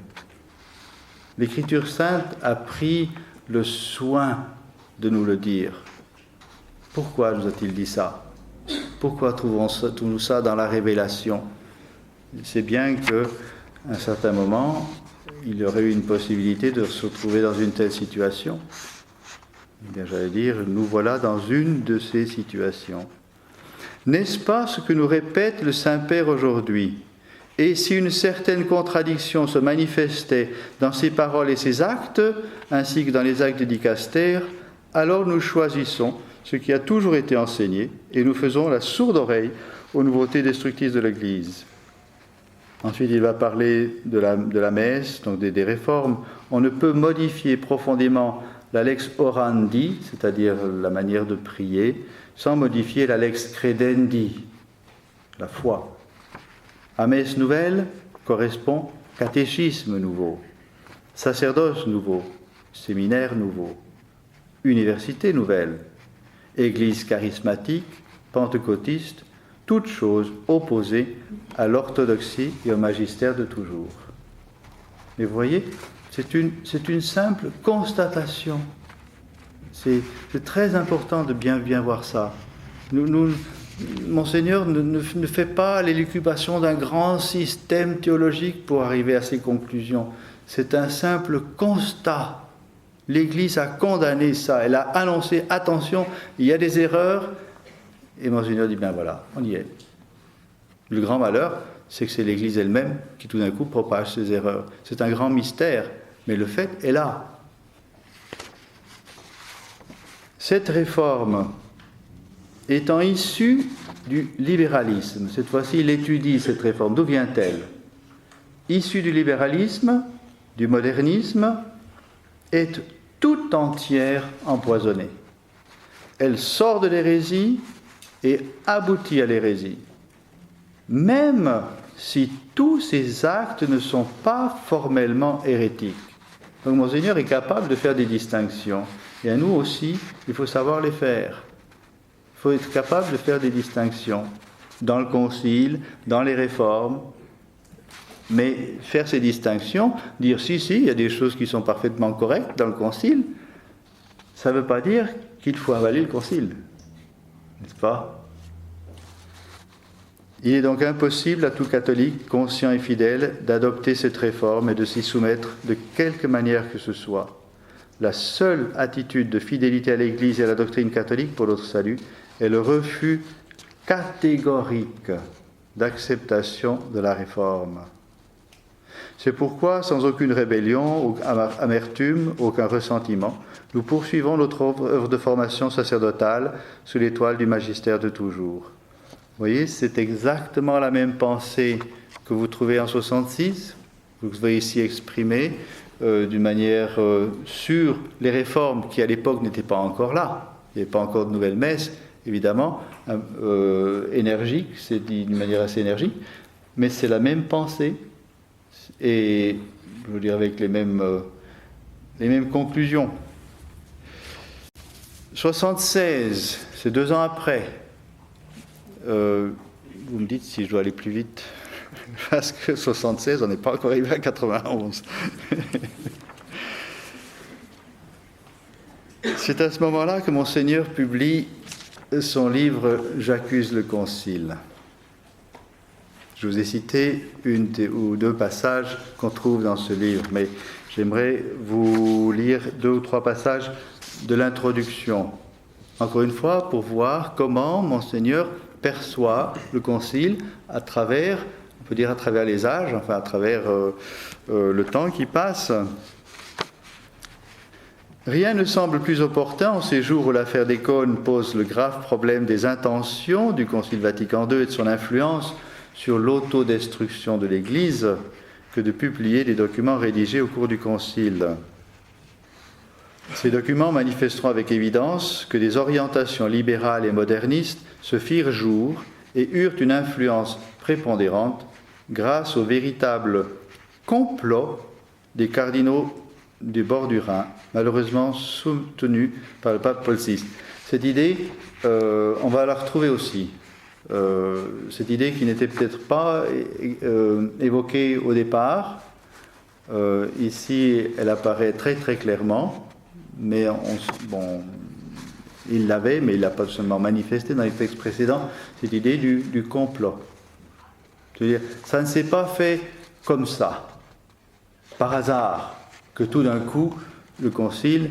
L'Écriture sainte a pris le soin de nous le dire. Pourquoi nous a-t-il dit ça? Pourquoi trouvons-nous ça dans la révélation? C'est bien qu'à un certain moment, il y aurait eu une possibilité de se retrouver dans une telle situation. Eh bien, j'allais dire, nous voilà dans une de ces situations. N'est-ce pas ce que nous répète le Saint-Père aujourd'hui? Et si une certaine contradiction se manifestait dans ses paroles et ses actes, ainsi que dans les actes de dicaster, alors nous choisissons ce qui a toujours été enseigné et nous faisons la sourde oreille aux nouveautés destructrices de l'Église. Ensuite, il va parler de la messe, donc des réformes. On ne peut modifier profondément la lex orandi, c'est-à-dire la manière de prier, sans modifier la lex credendi, la foi. À messe nouvelle correspond catéchisme nouveau, sacerdoce nouveau, séminaire nouveau, université nouvelle, église charismatique, pentecôtiste, toutes choses opposées à l'orthodoxie et au magistère de toujours. Mais vous voyez, c'est une simple constatation. C'est très important de bien voir ça. Monseigneur ne fait pas l'élucubation d'un grand système théologique pour arriver à ses conclusions. C'est un simple constat. L'Église a condamné ça. Elle a annoncé, attention, il y a des erreurs. Et Monseigneur dit, ben voilà, on y est. Le grand malheur, c'est que c'est l'Église elle-même qui tout d'un coup propage ces erreurs. C'est un grand mystère, mais le fait est là. Cette réforme étant issue du libéralisme, cette fois-ci il étudie cette réforme, d'où vient-elle? Issue du libéralisme, du modernisme, est tout entière empoisonnée. Elle sort de l'hérésie et aboutit à l'hérésie. Même si tous ces actes ne sont pas formellement hérétiques. Donc Monseigneur est capable de faire des distinctions. Et à nous aussi, il faut savoir les faire. Il faut être capable de faire des distinctions dans le concile, dans les réformes. Mais faire ces distinctions, dire si, il y a des choses qui sont parfaitement correctes dans le concile, ça ne veut pas dire qu'il faut avaler le concile. N'est-ce pas? Il est donc impossible à tout catholique, conscient et fidèle, d'adopter cette réforme et de s'y soumettre de quelque manière que ce soit. La seule attitude de fidélité à l'Église et à la doctrine catholique pour notre salut est le refus catégorique d'acceptation de la réforme. C'est pourquoi, sans aucune rébellion, aucune amertume, aucun ressentiment, nous poursuivons notre œuvre de formation sacerdotale sous l'étoile du magistère de toujours. Vous voyez, c'est exactement la même pensée que vous trouvez en 66, que vous voyez ici exprimée d'une manière sur les réformes qui à l'époque n'étaient pas encore là. Il n'y avait pas encore de nouvelle messe, évidemment, énergique, c'est dit d'une manière assez énergique, mais c'est la même pensée, et je veux dire avec les mêmes conclusions. 76, c'est 2 ans après. Vous me dites si je dois aller plus vite, parce que 76, on n'est pas encore arrivé à 91. C'est à ce moment-là que Monseigneur publie son livre « J'accuse le Concile ». Je vous ai cité une ou deux passages qu'on trouve dans ce livre, mais j'aimerais vous lire 2 ou 3 passages de l'introduction. Encore une fois, pour voir comment Monseigneur perçoit le Concile à travers, on peut dire à travers les âges, enfin à travers le temps qui passe. Rien ne semble plus opportun en ces jours où l'affaire des cônes pose le grave problème des intentions du Concile Vatican II et de son influence sur l'autodestruction de l'Église que de publier des documents rédigés au cours du Concile. Ces documents manifesteront avec évidence que des orientations libérales et modernistes se firent jour et eurent une influence prépondérante grâce au véritable complot des cardinaux du bord du Rhin, malheureusement soutenu par le pape Paul VI. Cette idée, on va la retrouver aussi. Cette idée qui n'était peut-être pas évoquée au départ, ici elle apparaît très très clairement, mais il l'avait, mais il l'a pas seulement manifesté dans les textes précédents, cette idée du complot. C'est-à-dire, ça ne s'est pas fait comme ça, par hasard, que tout d'un coup, le Concile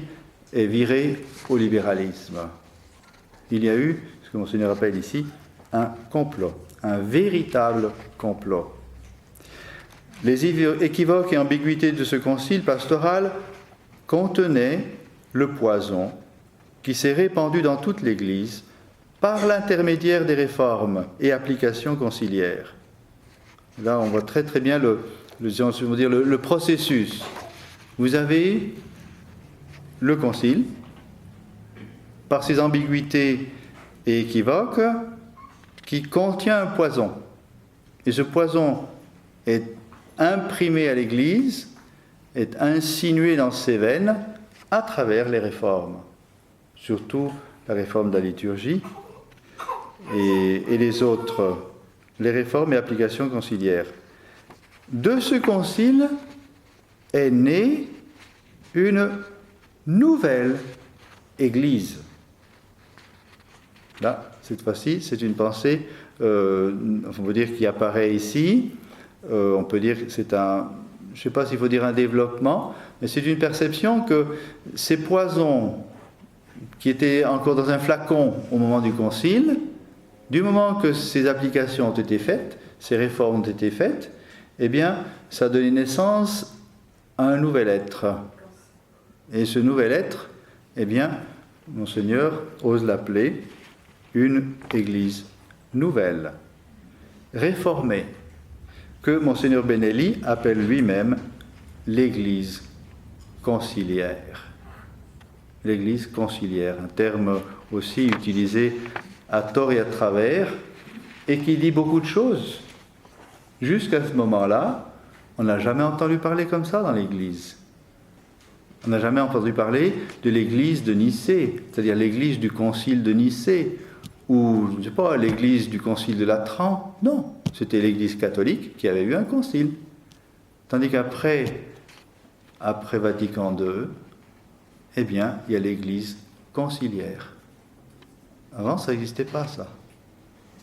est viré au libéralisme. Il y a eu, ce que Monseigneur appelle ici, un complot, un véritable complot. Les équivoques et ambiguïtés de ce concile pastoral contenaient le poison qui s'est répandu dans toute l'Église par l'intermédiaire des réformes et applications conciliaires. Là, on voit très très bien le processus. Vous avez le concile, par ses ambiguïtés et équivoques, qui contient un poison. Et ce poison est imprimé à l'Église, est insinué dans ses veines à travers les réformes. Surtout la réforme de la liturgie et les autres, les réformes et applications conciliaires. De ce concile est née une nouvelle Église. Là, cette fois-ci, c'est une pensée, on peut dire, qui apparaît ici. On peut dire que c'est un, je ne sais pas s'il faut dire un développement, mais c'est une perception que ces poisons qui étaient encore dans un flacon au moment du concile, du moment que ces applications ont été faites, ces réformes ont été faites, eh bien, ça a donné naissance à un nouvel être. Et ce nouvel être, eh bien, Monseigneur ose l'appeler une Église nouvelle, réformée, que Monseigneur Benelli appelle lui-même l'Église conciliaire. L'Église conciliaire, un terme aussi utilisé à tort et à travers, et qui dit beaucoup de choses. Jusqu'à ce moment-là, on n'a jamais entendu parler comme ça dans l'Église. On n'a jamais entendu parler de l'Église de Nicée, c'est-à-dire l'Église du Concile de Nicée, ou, je ne sais pas, l'Église du Concile de Latran. Non, c'était l'Église catholique qui avait eu un concile. Tandis qu'après Vatican II, eh bien, il y a l'Église conciliaire. Avant, ça n'existait pas, ça.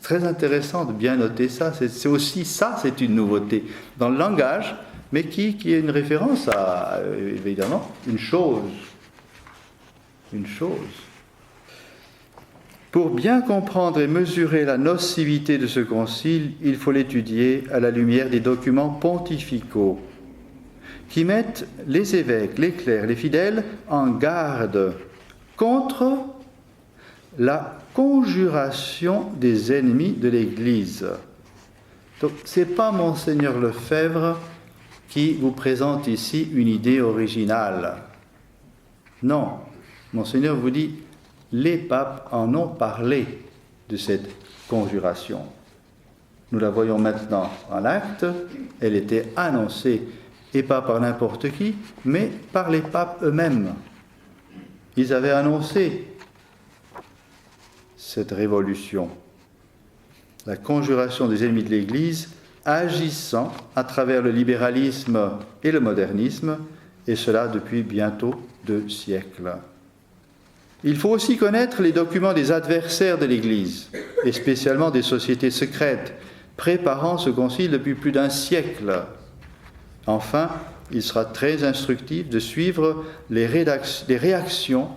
Très intéressant de bien noter ça. C'est aussi ça, c'est une nouveauté dans le langage, mais qui est une référence à, évidemment, une chose. Une chose. Pour bien comprendre et mesurer la nocivité de ce concile, il faut l'étudier à la lumière des documents pontificaux qui mettent les évêques, les clercs, les fidèles en garde contre la conjuration des ennemis de l'Église. Donc, ce n'est pas Monseigneur Lefebvre qui vous présente ici une idée originale. Non, Monseigneur vous dit les papes en ont parlé de cette conjuration. Nous la voyons maintenant en acte, elle était annoncée, et pas par n'importe qui, mais par les papes eux-mêmes. Ils avaient annoncé cette révolution, la conjuration des ennemis de l'Église, agissant à travers le libéralisme et le modernisme, et cela depuis bientôt 2 siècles. Il faut aussi connaître les documents des adversaires de l'Église, et spécialement des sociétés secrètes, préparant ce concile depuis plus d'1 siècle. Enfin, il sera très instructif de suivre les réactions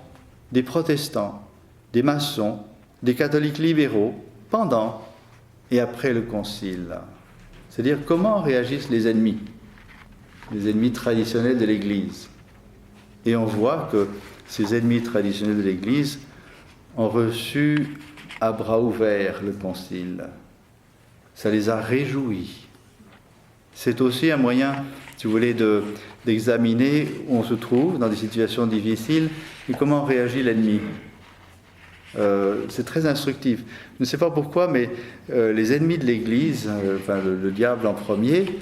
des protestants, des maçons, des catholiques libéraux, pendant et après le concile. C'est-à-dire comment réagissent les ennemis traditionnels de l'Église. Et on voit que ces ennemis traditionnels de l'Église ont reçu à bras ouverts le concile. Ça les a réjouis. C'est aussi un moyen, si vous voulez, d'examiner où on se trouve dans des situations difficiles et comment réagit l'ennemi. C'est très instructif. Je ne sais pas pourquoi, mais les ennemis de l'Église, le diable en premier,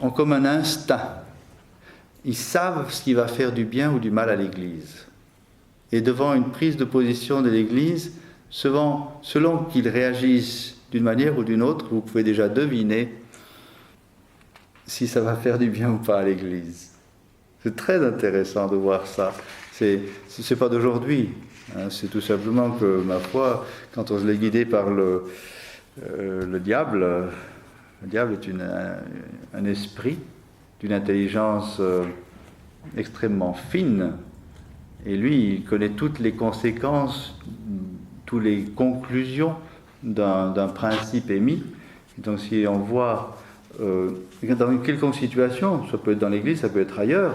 ont comme un instinct. Ils savent ce qui va faire du bien ou du mal à l'Église. Et devant une prise de position de l'Église, selon qu'ils réagissent d'une manière ou d'une autre, vous pouvez déjà deviner si ça va faire du bien ou pas à l'Église. C'est très intéressant de voir ça. C'est pas d'aujourd'hui. C'est tout simplement que, ma foi, quand on se l'est guidé par le diable est un esprit d'une intelligence extrêmement fine, et lui, il connaît toutes les conséquences, toutes les conclusions d'un principe émis. Donc si on voit dans une quelconque situation, ça peut être dans l'Église, ça peut être ailleurs,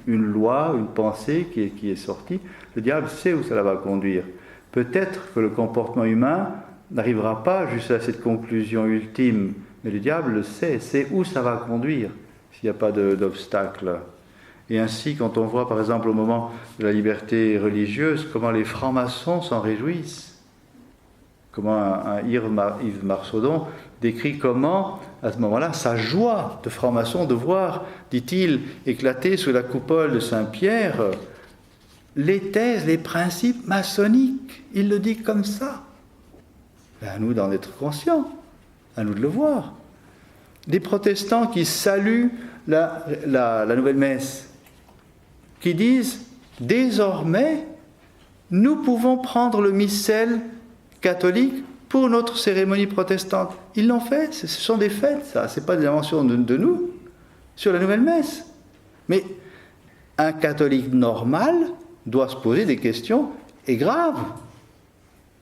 une loi, une pensée qui est sortie, le diable sait où ça va conduire. Peut-être que le comportement humain n'arrivera pas jusqu'à cette conclusion ultime, mais le diable le sait où ça va conduire s'il n'y a pas d'obstacle. Et ainsi, quand on voit par exemple au moment de la liberté religieuse, comment les francs-maçons s'en réjouissent, comment un Yves Marsaudon décrit comment, à ce moment-là, sa joie de franc-maçon de voir, dit-il, éclater sous la coupole de Saint-Pierre les thèses, les principes maçonniques. Il le dit comme ça. À nous d'en être conscients, à nous de le voir. Des protestants qui saluent la nouvelle messe, qui disent « Désormais, nous pouvons prendre le missel catholique pour notre cérémonie protestante. » Ils l'ont fait, ce sont des fêtes, ça, ce n'est pas des inventions de nous, sur la nouvelle messe. Mais un catholique normal doit se poser des questions, et graves.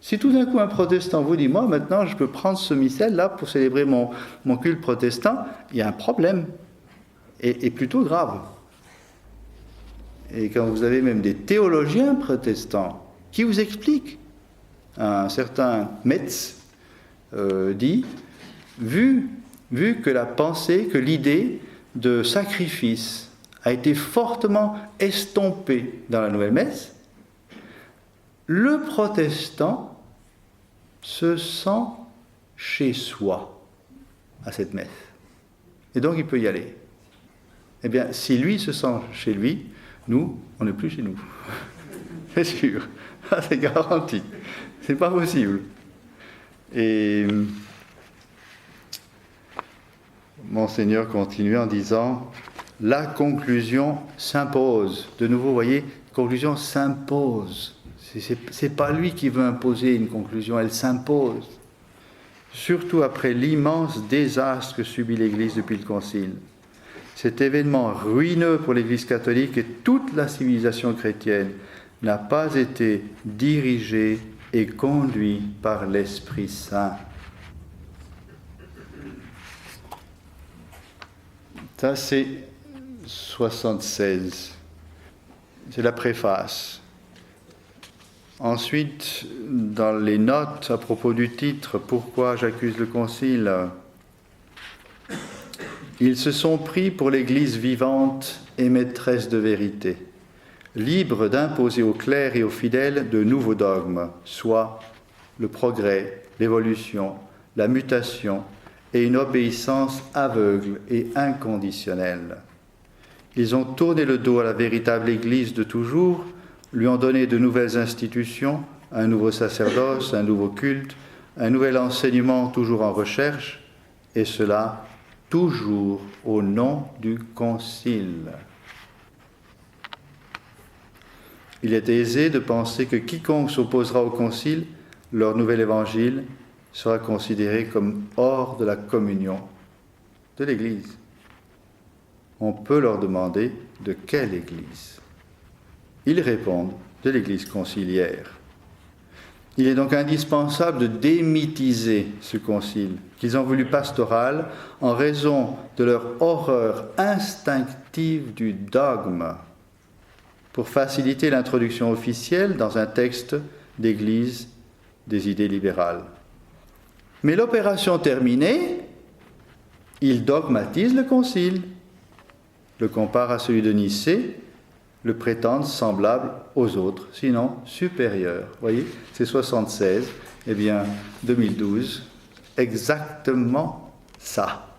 Si tout d'un coup un protestant vous dit « Moi, maintenant, je peux prendre ce missel-là pour célébrer mon culte protestant », il y a un problème, et plutôt grave. Et quand vous avez même des théologiens protestants qui vous expliquent, un certain Metz dit, vu que la pensée, que l'idée de sacrifice a été fortement estompée dans la nouvelle messe, le protestant se sent chez soi à cette messe. Et donc il peut y aller. Eh bien, si lui se sent chez lui, nous, on n'est plus chez nous. C'est sûr. C'est garanti. C'est pas possible. Et Monseigneur continue en disant « La conclusion s'impose ». De nouveau, vous voyez, conclusion s'impose. C'est pas lui qui veut imposer une conclusion, elle s'impose. Surtout après l'immense désastre que subit l'Église depuis le Concile. Cet événement ruineux pour l'Église catholique et toute la civilisation chrétienne n'a pas été dirigé et conduit par l'Esprit Saint. Ça, c'est 76. C'est la préface. Ensuite, dans les notes à propos du titre « Pourquoi j'accuse le Concile ?», ils se sont pris pour l'Église vivante et maîtresse de vérité. libre d'imposer aux clercs et aux fidèles de nouveaux dogmes, soit le progrès, l'évolution, la mutation et une obéissance aveugle et inconditionnelle. Ils ont tourné le dos à la véritable Église de toujours, lui ont donné de nouvelles institutions, un nouveau sacerdoce, un nouveau culte, un nouvel enseignement toujours en recherche, et cela toujours au nom du Concile. Il est aisé de penser que quiconque s'opposera au Concile, leur nouvel évangile, sera considéré comme hors de la communion de l'Église. On peut leur demander de quelle Église. Ils répondent de l'Église conciliaire. Il est donc indispensable de démythiser ce concile, qu'ils ont voulu pastoral, en raison de leur horreur instinctive du dogme, pour faciliter l'introduction officielle dans un texte d'Église des idées libérales. Mais l'opération terminée, ils dogmatisent le concile, le comparent à celui de Nicée, le prétendent semblable aux autres, sinon supérieur. Vous voyez, c'est 76, eh bien 2012, exactement ça.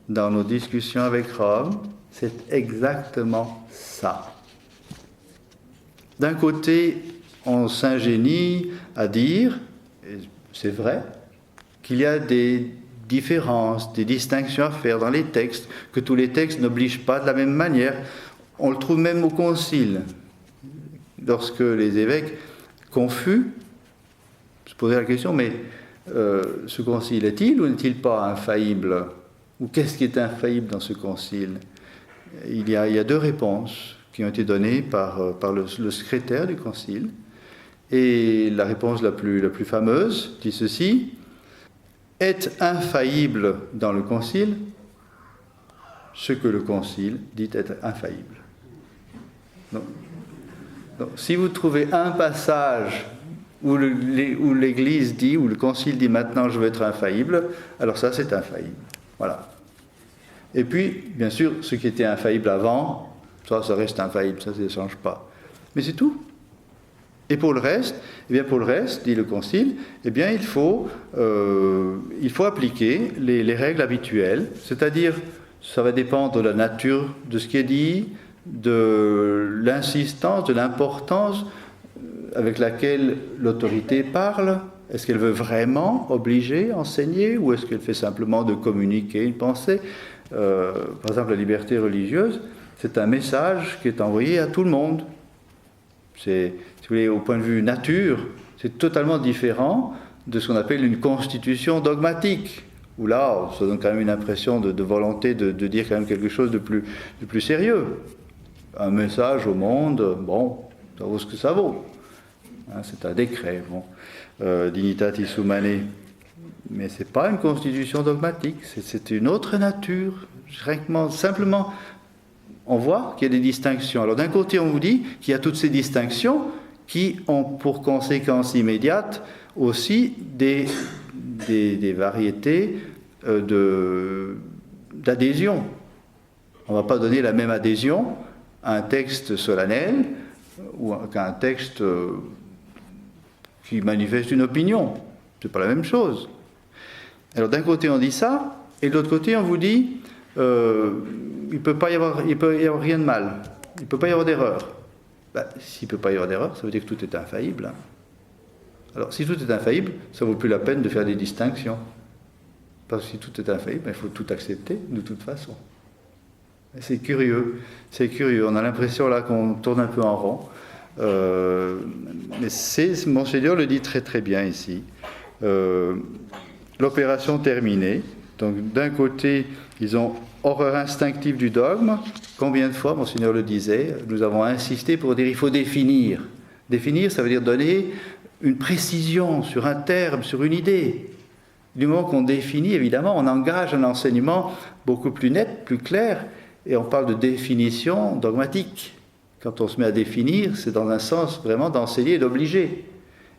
Dans nos discussions avec Rome, c'est exactement ça. D'un côté, on s'ingénie à dire, et c'est vrai, qu'il y a des différences, des distinctions à faire dans les textes, que tous les textes n'obligent pas de la même manière. On le trouve même au Concile, lorsque les évêques, confus, se posaient la question, mais ce Concile est-il ou n'est-il pas infaillible? Ou qu'est-ce qui est infaillible dans ce Concile? Il y a deux réponses qui ont été données par le secrétaire du Concile, et la réponse la plus fameuse dit ceci: est infaillible dans le Concile ce que le Concile dit être infaillible. Donc, si vous trouvez un passage où l'Église dit, où le Concile dit maintenant je veux être infaillible, alors ça c'est infaillible. Voilà. Et puis, bien sûr, ce qui était infaillible avant, ça reste infaillible, ça ne change pas. Mais c'est tout. Et pour le reste, dit le Concile, eh bien, il faut appliquer les règles habituelles, c'est-à-dire, ça va dépendre de la nature de ce qui est dit, de l'insistance, de l'importance avec laquelle l'autorité parle. Est-ce qu'elle veut vraiment obliger, enseigner, ou est-ce qu'elle fait simplement de communiquer une pensée? Par exemple, la liberté religieuse, c'est un message qui est envoyé à tout le monde. C'est, si vous voulez, au point de vue nature, c'est totalement différent de ce qu'on appelle une constitution dogmatique, où là, ça donne quand même une impression de volonté de dire quand même quelque chose de plus sérieux. Un message au monde, bon, ça vaut ce que ça vaut. Hein, c'est un décret, bon, dignitatis humanae. Mais ce n'est pas une constitution dogmatique, c'est une autre nature. Simplement, on voit qu'il y a des distinctions. Alors d'un côté, on vous dit qu'il y a toutes ces distinctions qui ont pour conséquence immédiate aussi des variétés d'adhésion. On ne va pas donner la même adhésion à un texte solennel ou qu'à un texte qui manifeste une opinion. Ce n'est pas la même chose. Alors d'un côté on dit ça, et de l'autre côté on vous dit il ne peut y avoir rien de mal, il ne peut pas y avoir d'erreur. S'il ne peut pas y avoir d'erreur, ça veut dire que tout est infaillible. Alors si tout est infaillible, ça ne vaut plus la peine de faire des distinctions. Parce que si tout est infaillible, il faut tout accepter de toute façon. Et c'est curieux, on a l'impression là qu'on tourne un peu en rond. Mais Monseigneur le dit très très bien ici. L'opération terminée. Donc d'un côté, ils ont horreur instinctive du dogme. Combien de fois, Monseigneur le disait, nous avons insisté pour dire il faut définir. Définir, ça veut dire donner une précision sur un terme, sur une idée. Du moment qu'on définit, évidemment, on engage un enseignement beaucoup plus net, plus clair, et on parle de définition dogmatique. Quand on se met à définir, c'est dans un sens vraiment d'enseigner et d'obliger.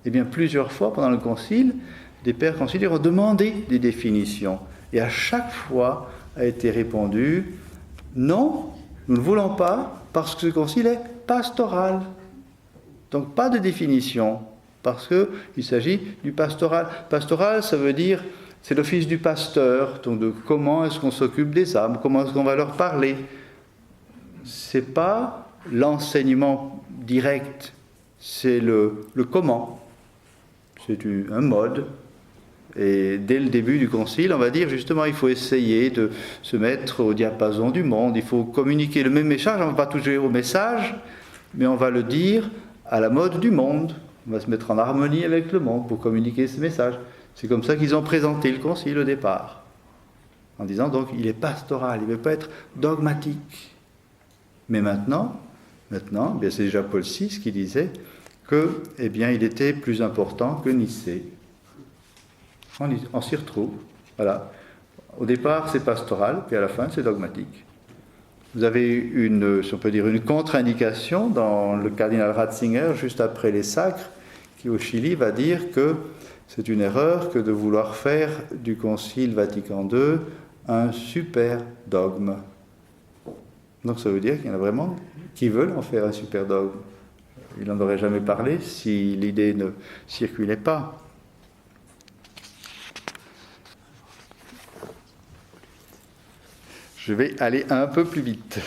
Eh bien, plusieurs fois pendant le concile, des pères conciliaires ont demandé des définitions. Et à chaque fois a été répondu « Non, nous ne voulons pas, Parce que ce concile est pastoral. Donc pas de définition, parce qu'il s'agit du pastoral. Pastoral, ça veut dire, c'est l'office du pasteur, donc de comment est-ce qu'on s'occupe des âmes, comment est-ce qu'on va leur parler. Ce n'est pas l'enseignement direct, c'est le comment. C'est un mode. Et dès le début du concile, on va dire justement, il faut essayer de se mettre au diapason du monde, il faut communiquer le même message, on ne va pas toucher au message, mais on va le dire à la mode du monde. On va se mettre en harmonie avec le monde pour communiquer ce message. C'est comme ça qu'ils ont présenté le concile au départ, en disant donc il est pastoral, il ne veut pas être dogmatique. Mais maintenant, bien c'est déjà Paul VI qui disait que, eh bien, il était plus important que Nicée. On s'y retrouve. Voilà. Au départ, c'est pastoral, puis à la fin, c'est dogmatique. Vous avez si on peut dire, une contre-indication dans le cardinal Ratzinger, juste après les sacres, qui au Chili va dire que c'est une erreur que de vouloir faire du Concile Vatican II un super dogme. Donc ça veut dire qu'il y en a vraiment qui veulent en faire un super dogme. Il n'en aurait jamais parlé si l'idée ne circulait pas. Je vais aller un peu plus vite.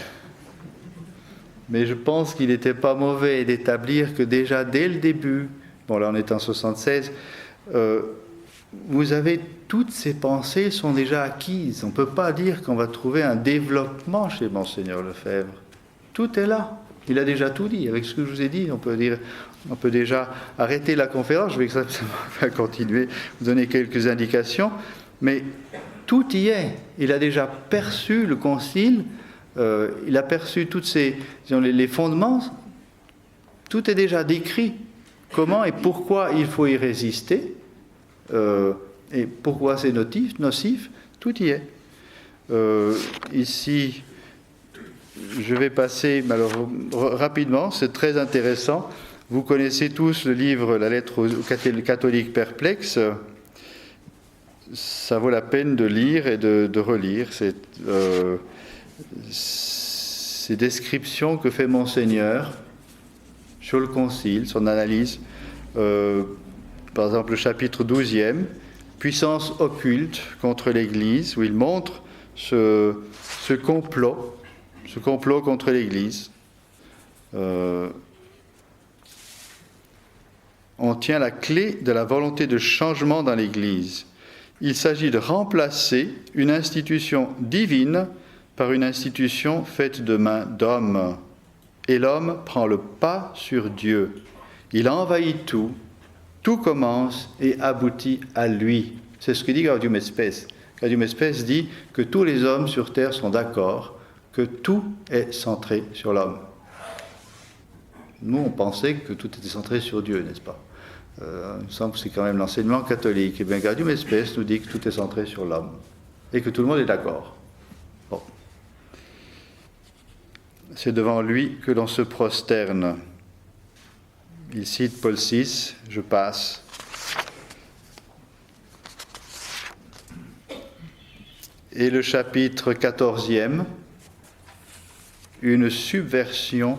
Mais je pense qu'il n'était pas mauvais d'établir que déjà dès le début, bon là on est en 76, vous avez toutes ces pensées sont déjà acquises. On ne peut pas dire qu'on va trouver un développement chez Monseigneur Lefebvre. Tout est là. Il a déjà tout dit. Avec ce que je vous ai dit, on peut déjà arrêter la conférence. Je vais simplement continuer, vous donner quelques indications. Mais tout y est. Il a déjà perçu le concile, il a perçu tous les fondements. Tout est déjà décrit. Comment et pourquoi il faut y résister. Et pourquoi c'est nocif, tout y est. Ici, je vais passer rapidement, c'est très intéressant. Vous connaissez tous le livre La lettre aux catholiques perplexes. Ça vaut la peine de lire et de relire ces descriptions que fait Monseigneur sur le concile, son analyse. Par exemple, le chapitre 12e, puissance occulte contre l'Église, où il montre ce complot contre l'Église. On tient la clé de la volonté de changement dans l'Église. Il s'agit de remplacer une institution divine par une institution faite de mains d'hommes. Et l'homme prend le pas sur Dieu. Il envahit tout. Tout commence et aboutit à lui. C'est ce que dit Gaudium et Spes. Gaudium et Spes dit que tous les hommes sur terre sont d'accord, que tout est centré sur l'homme. Nous, on pensait que tout était centré sur Dieu, n'est-ce pas ? Il me semble que c'est quand même l'enseignement catholique. Et bien, Gaudium et Spes nous dit que tout est centré sur l'homme et que tout le monde est d'accord. Bon. C'est devant lui que l'on se prosterne. Il cite Paul VI, je passe. Et le chapitre 14e, une subversion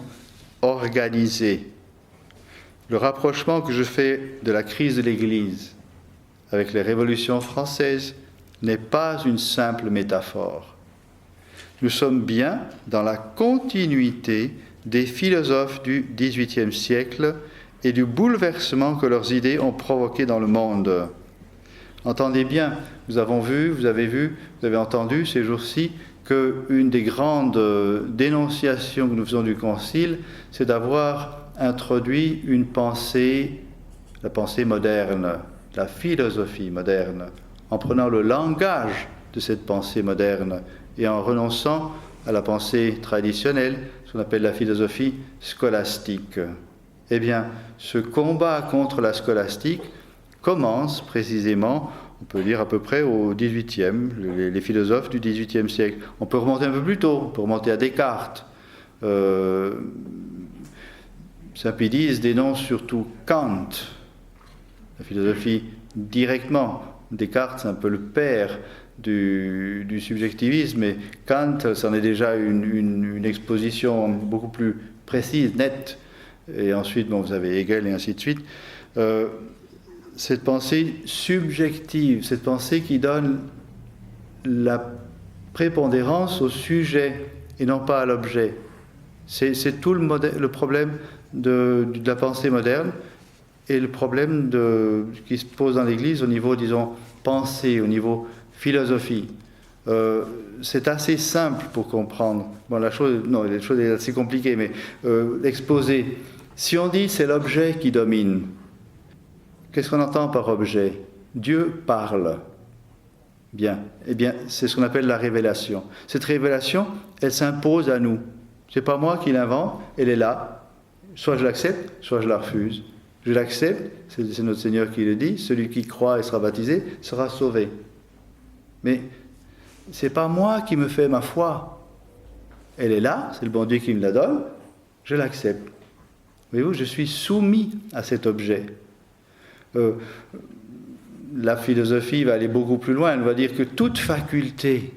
organisée. Le rapprochement que je fais de la crise de l'Église avec les révolutions françaises n'est pas une simple métaphore. Nous sommes bien dans la continuité des philosophes du XVIIIe siècle et du bouleversement que leurs idées ont provoqué dans le monde. Entendez bien, vous avez entendu ces jours-ci qu'une des grandes dénonciations que nous faisons du Concile, c'est d'avoir introduit une pensée, la pensée moderne, la philosophie moderne, en prenant le langage de cette pensée moderne et en renonçant à la pensée traditionnelle, ce qu'on appelle la philosophie scolastique. Eh bien, ce combat contre la scolastique commence précisément, on peut dire à peu près au XVIIIe, les philosophes du XVIIIe siècle. On peut remonter un peu plus tôt, on peut remonter à Descartes. Saint-Pédise dénonce surtout Kant, la philosophie directement. Descartes, c'est un peu le père du subjectivisme, mais Kant, c'en est déjà une exposition beaucoup plus précise, nette, et ensuite, vous avez Hegel et ainsi de suite. Cette pensée subjective, cette pensée qui donne la prépondérance au sujet et non pas à l'objet. C'est tout le problème de la pensée moderne et le problème qui se pose dans l'Église au niveau, disons, pensée, au niveau philosophie. C'est assez simple pour comprendre. Bon, la chose est assez compliquée, mais l'exposer. Si on dit c'est l'objet qui domine, qu'est-ce qu'on entend par objet? Dieu parle. Bien. Eh bien, c'est ce qu'on appelle la révélation. Cette révélation, elle s'impose à nous. C'est pas moi qui l'invente, elle est là. Soit je l'accepte, soit je la refuse. Je l'accepte, c'est notre Seigneur qui le dit, celui qui croit et sera baptisé sera sauvé. Mais c'est pas moi qui me fais ma foi. Elle est là, c'est le bon Dieu qui me la donne, je l'accepte. Voyez-vous, je suis soumis à cet objet. La philosophie va aller beaucoup plus loin, elle va dire que toute faculté,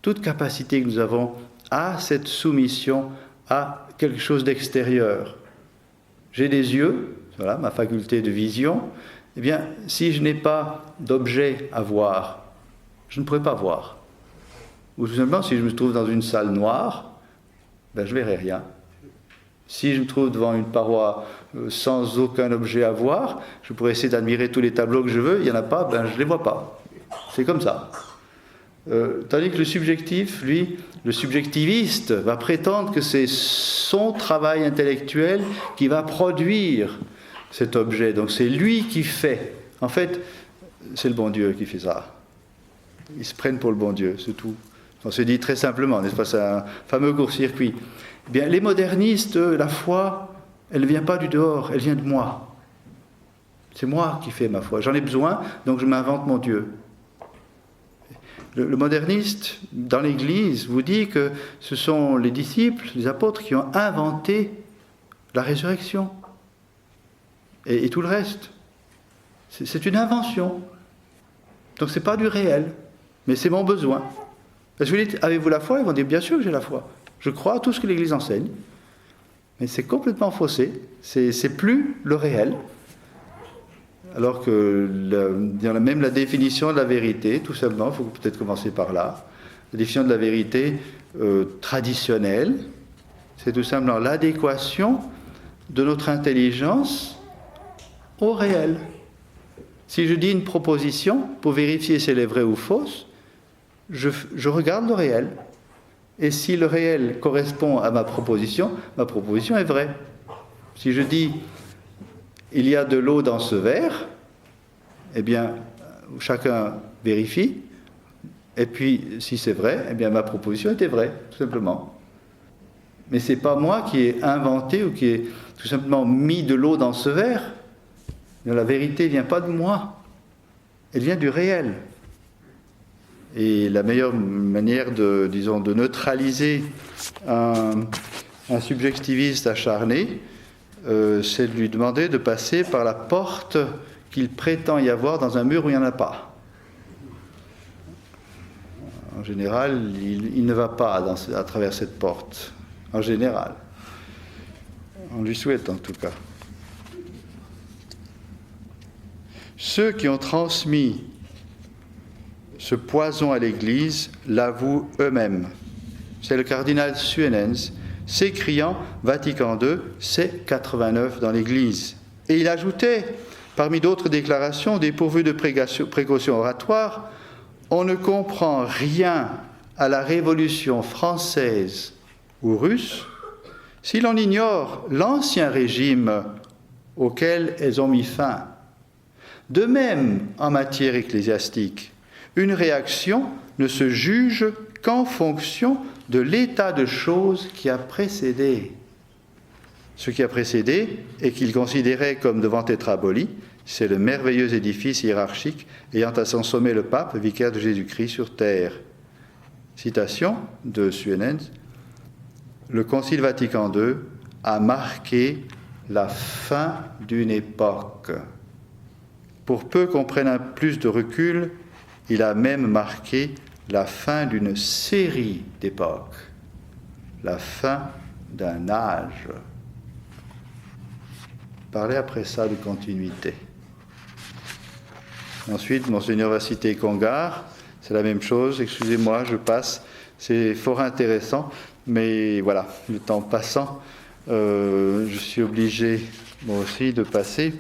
toute capacité que nous avons a cette soumission à quelque chose d'extérieur. J'ai des yeux, voilà, ma faculté de vision, eh bien, si je n'ai pas d'objet à voir, je ne pourrai pas voir. Ou tout simplement, si je me trouve dans une salle noire, je ne verrai rien. Si je me trouve devant une paroi sans aucun objet à voir, je pourrais essayer d'admirer tous les tableaux que je veux, il n'y en a pas, je ne les vois pas. C'est comme ça. Tandis que le subjectif, lui, le subjectiviste, va prétendre que c'est son travail intellectuel qui va produire cet objet. Donc c'est lui qui fait. En fait, c'est le bon Dieu qui fait ça. Ils se prennent pour le bon Dieu, c'est tout. On se dit très simplement, n'est-ce pas, c'est un fameux court-circuit. Eh bien, les modernistes, la foi, elle ne vient pas du dehors, elle vient de moi. C'est moi qui fais ma foi. J'en ai besoin, donc je m'invente mon Dieu. Le moderniste, dans l'Église, vous dit que ce sont les disciples, les apôtres, qui ont inventé la résurrection. Et tout le reste. C'est une invention. Donc ce n'est pas du réel, mais c'est mon besoin. Parce que vous dites, avez-vous la foi? Ils vont dire, bien sûr que j'ai la foi. Je crois à tout ce que l'Église enseigne. Mais c'est complètement faussé. C'est plus le réel. Alors que même la définition de la vérité, tout simplement, il faut peut-être commencer par là, la définition de la vérité traditionnelle, c'est tout simplement l'adéquation de notre intelligence au réel. Si je dis une proposition, pour vérifier si elle est vraie ou fausse, je regarde le réel. Et si le réel correspond à ma proposition est vraie. Si je dis il y a de l'eau dans ce verre, eh bien, chacun vérifie, et puis, si c'est vrai, eh bien, ma proposition était vraie, tout simplement. Mais ce n'est pas moi qui ai inventé ou qui ai tout simplement mis de l'eau dans ce verre. La vérité ne vient pas de moi, elle vient du réel. Et la meilleure manière de neutraliser un subjectiviste acharné, c'est de lui demander de passer par la porte qu'il prétend y avoir dans un mur où il n'y en a pas. En général, il ne va pas à travers cette porte. En général. On lui souhaite en tout cas. Ceux qui ont transmis ce poison à l'Église l'avouent eux-mêmes. C'est le cardinal Suenens, s'écriant, Vatican II, c'est 89 dans l'Église. Et il ajoutait, parmi d'autres déclarations dépourvues de précautions oratoires, on ne comprend rien à la Révolution française ou russe si l'on ignore l'ancien régime auquel elles ont mis fin. De même, en matière ecclésiastique, une réaction ne se juge qu'en fonction de l'état de choses qui a précédé. Ce qui a précédé et qu'il considérait comme devant être aboli, c'est le merveilleux édifice hiérarchique ayant à son sommet le pape, vicaire de Jésus-Christ sur terre. Citation de Suenens. Le Concile Vatican II a marqué la fin d'une époque. Pour peu qu'on prenne un plus de recul, Il a même marqué la fin d'une série d'époques, la fin d'un âge. Parlez après ça de continuité. Ensuite, Monseigneur va citer Congar, c'est la même chose, excusez-moi, je passe, c'est fort intéressant, mais voilà, le temps passant, je suis obligé, moi aussi, de passer.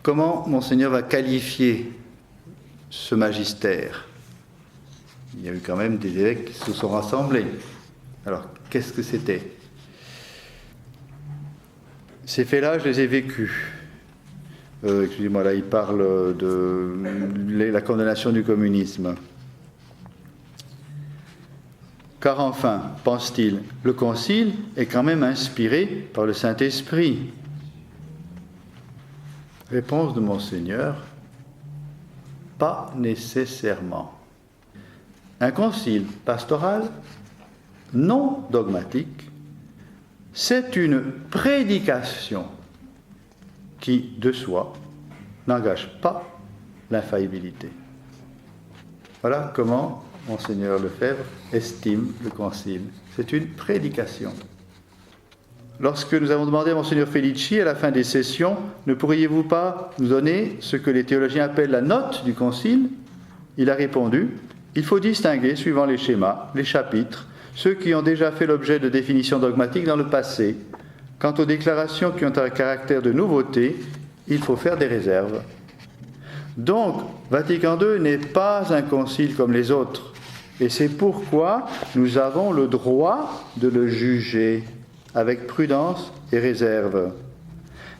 Comment Monseigneur va qualifier ce magistère? Il y a eu quand même des évêques qui se sont rassemblés. Alors, qu'est-ce que c'était? Ces faits-là, je les ai vécus. Excusez-moi, là, il parle de la condamnation du communisme. Car enfin, pense-t-il, le Concile est quand même inspiré par le Saint-Esprit. Réponse de Monseigneur, pas nécessairement. Un concile pastoral non dogmatique, c'est une prédication qui, de soi, n'engage pas l'infaillibilité. Voilà comment Monseigneur Lefebvre estime le concile. C'est une prédication. Lorsque nous avons demandé à Monseigneur Felici, à la fin des sessions, ne pourriez-vous pas nous donner ce que les théologiens appellent la note du concile? Il a répondu, il faut distinguer, suivant les schémas, les chapitres, ceux qui ont déjà fait l'objet de définitions dogmatiques dans le passé. Quant aux déclarations qui ont un caractère de nouveauté, il faut faire des réserves. Donc, Vatican II n'est pas un concile comme les autres, et c'est pourquoi nous avons le droit de le juger avec prudence et réserve.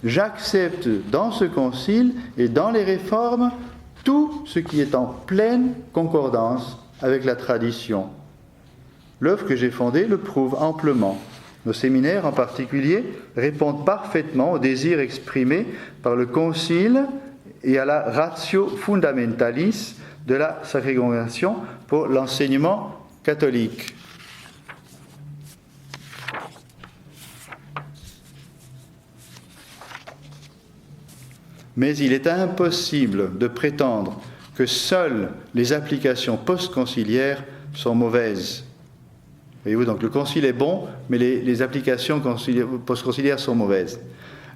J'accepte dans ce concile et dans les réformes tout ce qui est en pleine concordance avec la tradition. L'œuvre que j'ai fondée le prouve amplement. Nos séminaires en particulier répondent parfaitement aux désirs exprimés par le concile et à la ratio fundamentalis de la Sacrée Congrégation pour l'enseignement catholique. Mais il est impossible de prétendre que seules les applications post-conciliaires sont mauvaises. Voyez-vous, donc le concile est bon, mais les applications post-conciliaires sont mauvaises.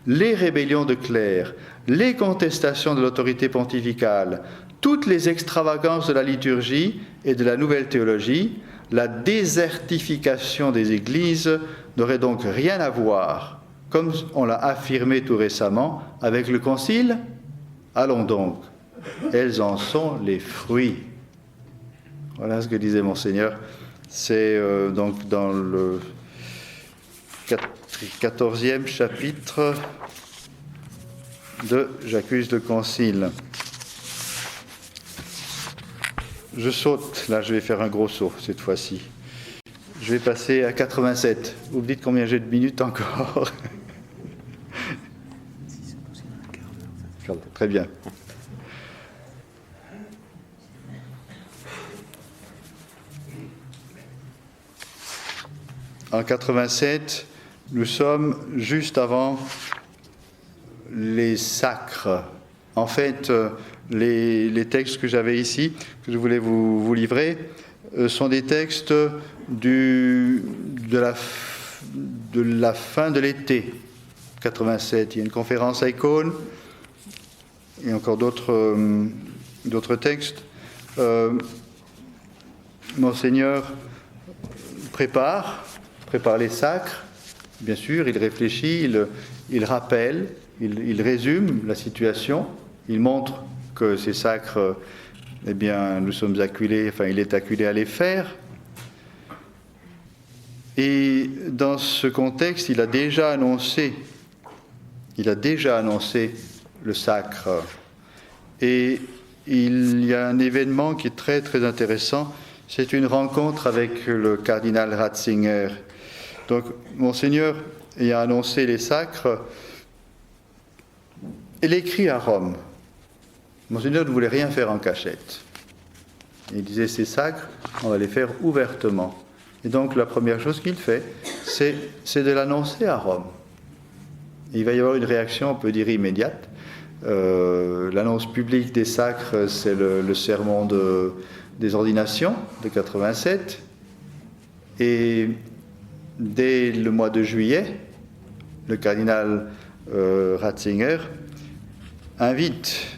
Les rébellions de clercs, les contestations de l'autorité pontificale, toutes les extravagances de la liturgie et de la nouvelle théologie, la désertification des églises n'auraient donc rien à voir, comme on l'a affirmé tout récemment, avec le concile. Allons donc, elles en sont les fruits. Voilà ce que disait Monseigneur. C'est donc dans le 14e chapitre de J'accuse le concile. Je saute, là je vais faire un gros saut cette fois-ci. Je vais passer à 87. Vous me dites combien j'ai de minutes encore? Très bien. En 87, nous sommes juste avant les sacres. En fait, les textes que j'avais ici, que je voulais vous livrer, sont des textes de la fin de l'été 87. Il y a une conférence à Icône et encore d'autres textes. Monseigneur prépare les sacres, bien sûr, il réfléchit, il rappelle, il résume la situation, il montre que ces sacres, eh bien, nous sommes acculés, enfin, il est acculé à les faire. Et dans ce contexte, il a déjà annoncé le sacre. Et il y a un événement qui est très, très intéressant, c'est une rencontre avec le cardinal Ratzinger. Donc, Monseigneur ayant annoncé les sacres, il écrit à Rome. Monseigneur ne voulait rien faire en cachette. Il disait, ces sacres, on va les faire ouvertement. Et donc, la première chose qu'il fait, c'est de l'annoncer à Rome. Et il va y avoir une réaction, on peut dire, immédiate. L'annonce publique des sacres, c'est le sermon des ordinations de 87. Et dès le mois de juillet, le cardinal Ratzinger invite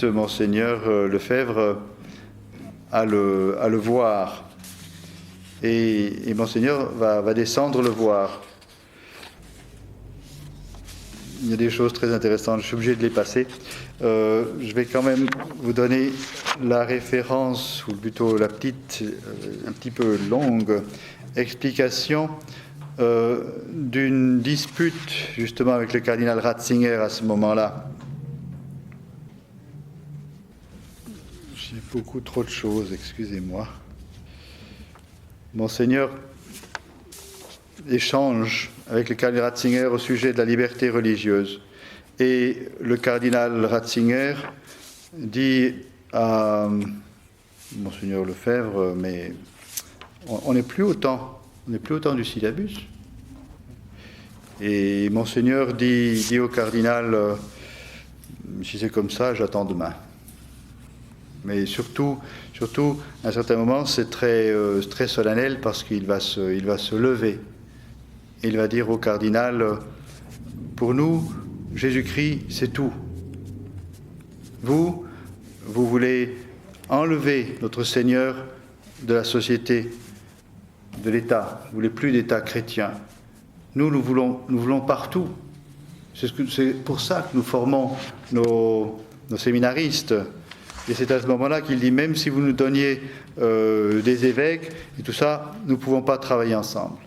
Monseigneur Lefebvre à le voir. Et Monseigneur va descendre le voir. Il y a des choses très intéressantes, je suis obligé de les passer. Je vais quand même vous donner la référence, ou plutôt la petite, un petit peu longue explication d'une dispute justement avec le cardinal Ratzinger à ce moment-là. J'ai beaucoup trop de choses, excusez-moi. Monseigneur échange avec le cardinal Ratzinger au sujet de la liberté religieuse. Et le cardinal Ratzinger dit à Monseigneur Lefebvre, mais on n'est plus au temps du syllabus. Et Monseigneur dit au cardinal, si c'est comme ça, j'attends demain. Mais surtout, à un certain moment, c'est très solennel parce qu'il va se lever. Il va dire au cardinal, pour nous, Jésus-Christ, c'est tout. Vous voulez enlever notre Seigneur de la société, de l'État. Vous voulez plus d'État chrétien. Nous voulons partout. C'est pour ça que nous formons nos séminaristes. Et c'est à ce moment-là qu'il dit, même si vous nous donniez des évêques et tout ça, nous ne pouvons pas travailler ensemble.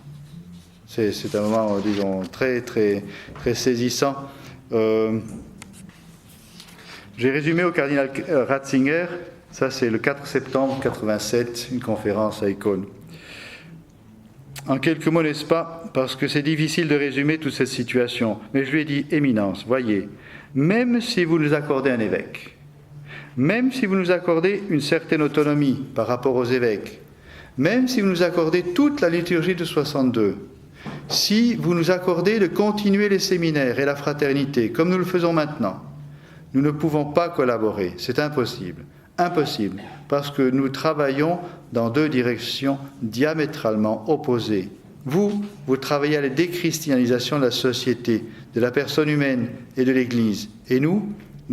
C'est un moment, disons, très, très, très saisissant. J'ai résumé au cardinal Ratzinger, ça c'est le 4 septembre 87, une conférence à Icône. En quelques mots, n'est-ce pas, parce que c'est difficile de résumer toute cette situation, mais je lui ai dit, Éminence, voyez, même si vous nous accordez un évêque, même si vous nous accordez une certaine autonomie par rapport aux évêques, même si vous nous accordez toute la liturgie de 62, si vous nous accordez de continuer les séminaires et la fraternité, comme nous le faisons maintenant, nous ne pouvons pas collaborer. C'est impossible. Impossible. Parce que nous travaillons dans deux directions diamétralement opposées. Vous travaillez à la déchristianisation de la société, de la personne humaine et de l'Église. Et nous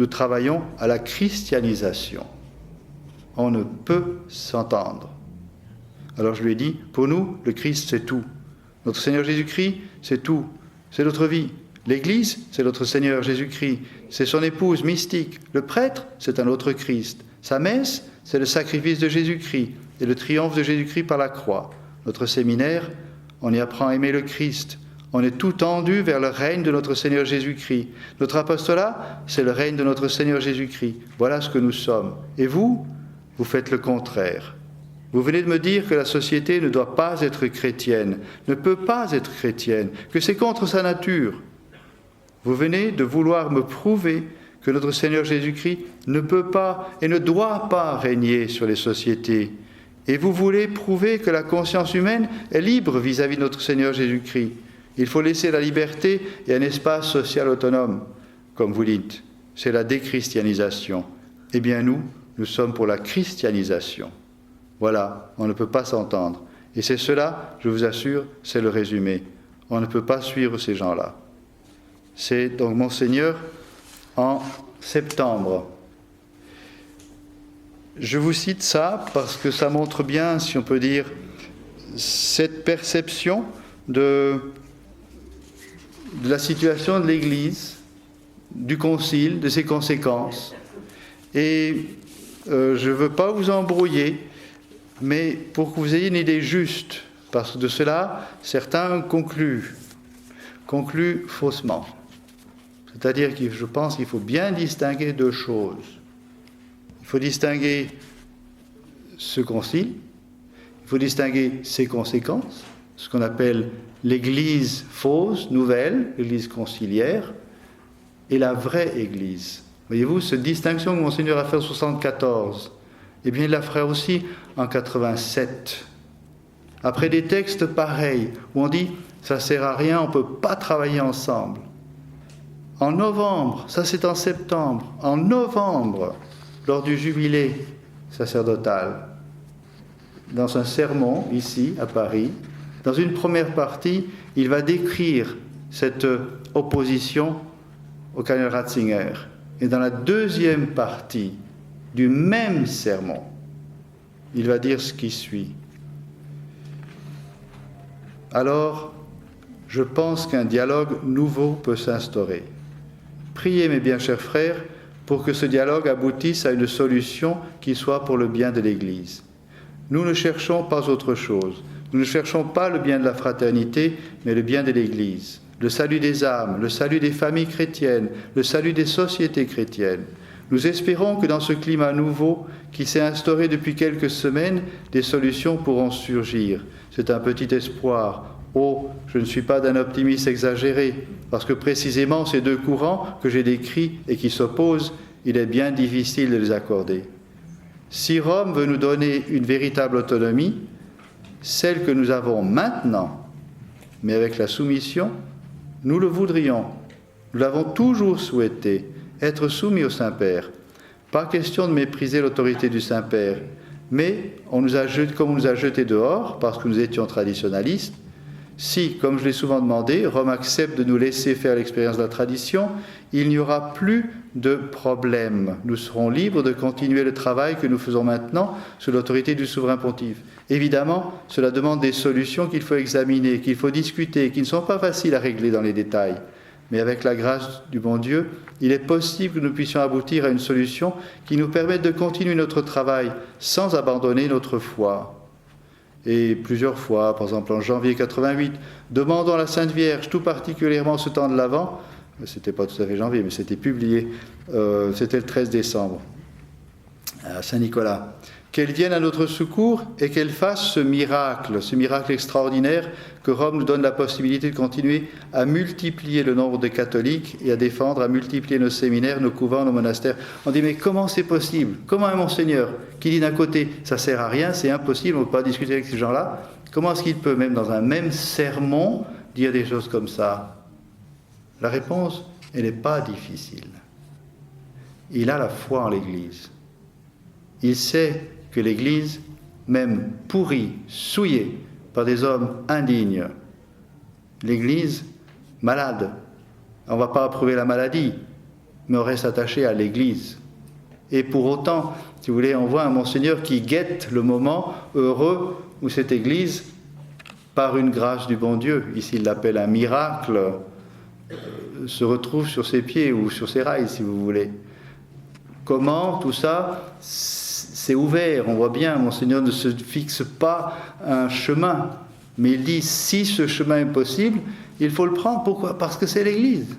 travaillons à la christianisation. On ne peut s'entendre. Alors je lui ai dit, pour nous, le Christ, c'est tout. Notre Seigneur Jésus-Christ, c'est tout. C'est notre vie. L'Église, c'est notre Seigneur Jésus-Christ. C'est son épouse mystique. Le prêtre, c'est un autre Christ. Sa messe, c'est le sacrifice de Jésus-Christ et le triomphe de Jésus-Christ par la croix. Notre séminaire, on y apprend à aimer le Christ. On est tout tendu vers le règne de notre Seigneur Jésus-Christ. Notre apostolat, c'est le règne de notre Seigneur Jésus-Christ. Voilà ce que nous sommes. Et vous faites le contraire. Vous venez de me dire que la société ne doit pas être chrétienne, ne peut pas être chrétienne, que c'est contre sa nature. Vous venez de vouloir me prouver que notre Seigneur Jésus-Christ ne peut pas et ne doit pas régner sur les sociétés. Et vous voulez prouver que la conscience humaine est libre vis-à-vis de notre Seigneur Jésus-Christ. Il faut laisser la liberté et un espace social autonome, comme vous dites. C'est la déchristianisation. Eh bien nous sommes pour la christianisation. Voilà, on ne peut pas s'entendre. Et c'est cela, je vous assure, c'est le résumé. On ne peut pas suivre ces gens-là. C'est donc Monseigneur en septembre. Je vous cite ça parce que ça montre bien, si on peut dire, cette perception de la situation de l'Église, du Concile, de ses conséquences. Et je ne veux pas vous embrouiller, mais pour que vous ayez une idée juste, parce que de cela, certains concluent faussement. C'est-à-dire que je pense qu'il faut bien distinguer deux choses. Il faut distinguer ce concile, il faut distinguer ses conséquences, ce qu'on appelle l'Église fausse, nouvelle, l'Église conciliaire, et la vraie Église. Voyez-vous, cette distinction que Monseigneur a faite en 1974, eh bien, il la fera aussi en 87. Après des textes pareils, où on dit « ça ne sert à rien, on ne peut pas travailler ensemble ». En novembre, ça c'est en septembre, en novembre, lors du jubilé sacerdotal, dans un sermon ici à Paris, dans une première partie, il va décrire cette opposition au cardinal Ratzinger. Et dans la deuxième partie du même sermon, il va dire ce qui suit. Alors, je pense qu'un dialogue nouveau peut s'instaurer. Priez, mes bien chers frères, pour que ce dialogue aboutisse à une solution qui soit pour le bien de l'Église. Nous ne cherchons pas autre chose. Nous ne cherchons pas le bien de la fraternité, mais le bien de l'Église, le salut des âmes, le salut des familles chrétiennes, le salut des sociétés chrétiennes. Nous espérons que dans ce climat nouveau qui s'est instauré depuis quelques semaines, des solutions pourront surgir. C'est un petit espoir. Oh, je ne suis pas d'un optimisme exagéré, parce que précisément ces deux courants que j'ai décrits et qui s'opposent, il est bien difficile de les accorder. Si Rome veut nous donner une véritable autonomie, celle que nous avons maintenant, mais avec la soumission, nous le voudrions. Nous l'avons toujours souhaité, être soumis au Saint-Père. Pas question de mépriser l'autorité du Saint-Père, mais comme on nous a jetés dehors, parce que nous étions traditionnalistes, si, comme je l'ai souvent demandé, Rome accepte de nous laisser faire l'expérience de la tradition, il n'y aura plus de problème. Nous serons libres de continuer le travail que nous faisons maintenant sous l'autorité du souverain pontife. Évidemment, cela demande des solutions qu'il faut examiner, qu'il faut discuter, qui ne sont pas faciles à régler dans les détails. Mais avec la grâce du bon Dieu, il est possible que nous puissions aboutir à une solution qui nous permette de continuer notre travail sans abandonner notre foi. Et plusieurs fois, par exemple en janvier 88, demandons à la Sainte Vierge, tout particulièrement ce temps de l'Avent, c'était pas tout à fait janvier, mais c'était publié, c'était le 13 décembre, à Saint-Nicolas, qu'elle vienne à notre secours et qu'elle fasse ce miracle extraordinaire que Rome nous donne la possibilité de continuer à multiplier le nombre de catholiques et à défendre, à multiplier nos séminaires, nos couvents, nos monastères. On dit, mais comment c'est possible? Comment un monseigneur qui dit d'un côté, ça sert à rien, c'est impossible, on ne peut pas discuter avec ces gens-là, comment est-ce qu'il peut, même dans un même sermon, dire des choses comme ça? La réponse, elle n'est pas difficile. Il a la foi en l'Église. Il sait que l'Église, même pourrie, souillée par des hommes indignes, l'Église malade, on ne va pas approuver la maladie, mais on reste attaché à l'Église. Et pour autant, si vous voulez, on voit un monseigneur qui guette le moment heureux où cette Église, par une grâce du bon Dieu, ici il l'appelle un miracle, se retrouve sur ses pieds ou sur ses rails, si vous voulez. Comment tout ça? C'est ouvert, on voit bien, Monseigneur ne se fixe pas un chemin, mais il dit, si ce chemin est possible, il faut le prendre. Pourquoi? Parce que c'est l'Église.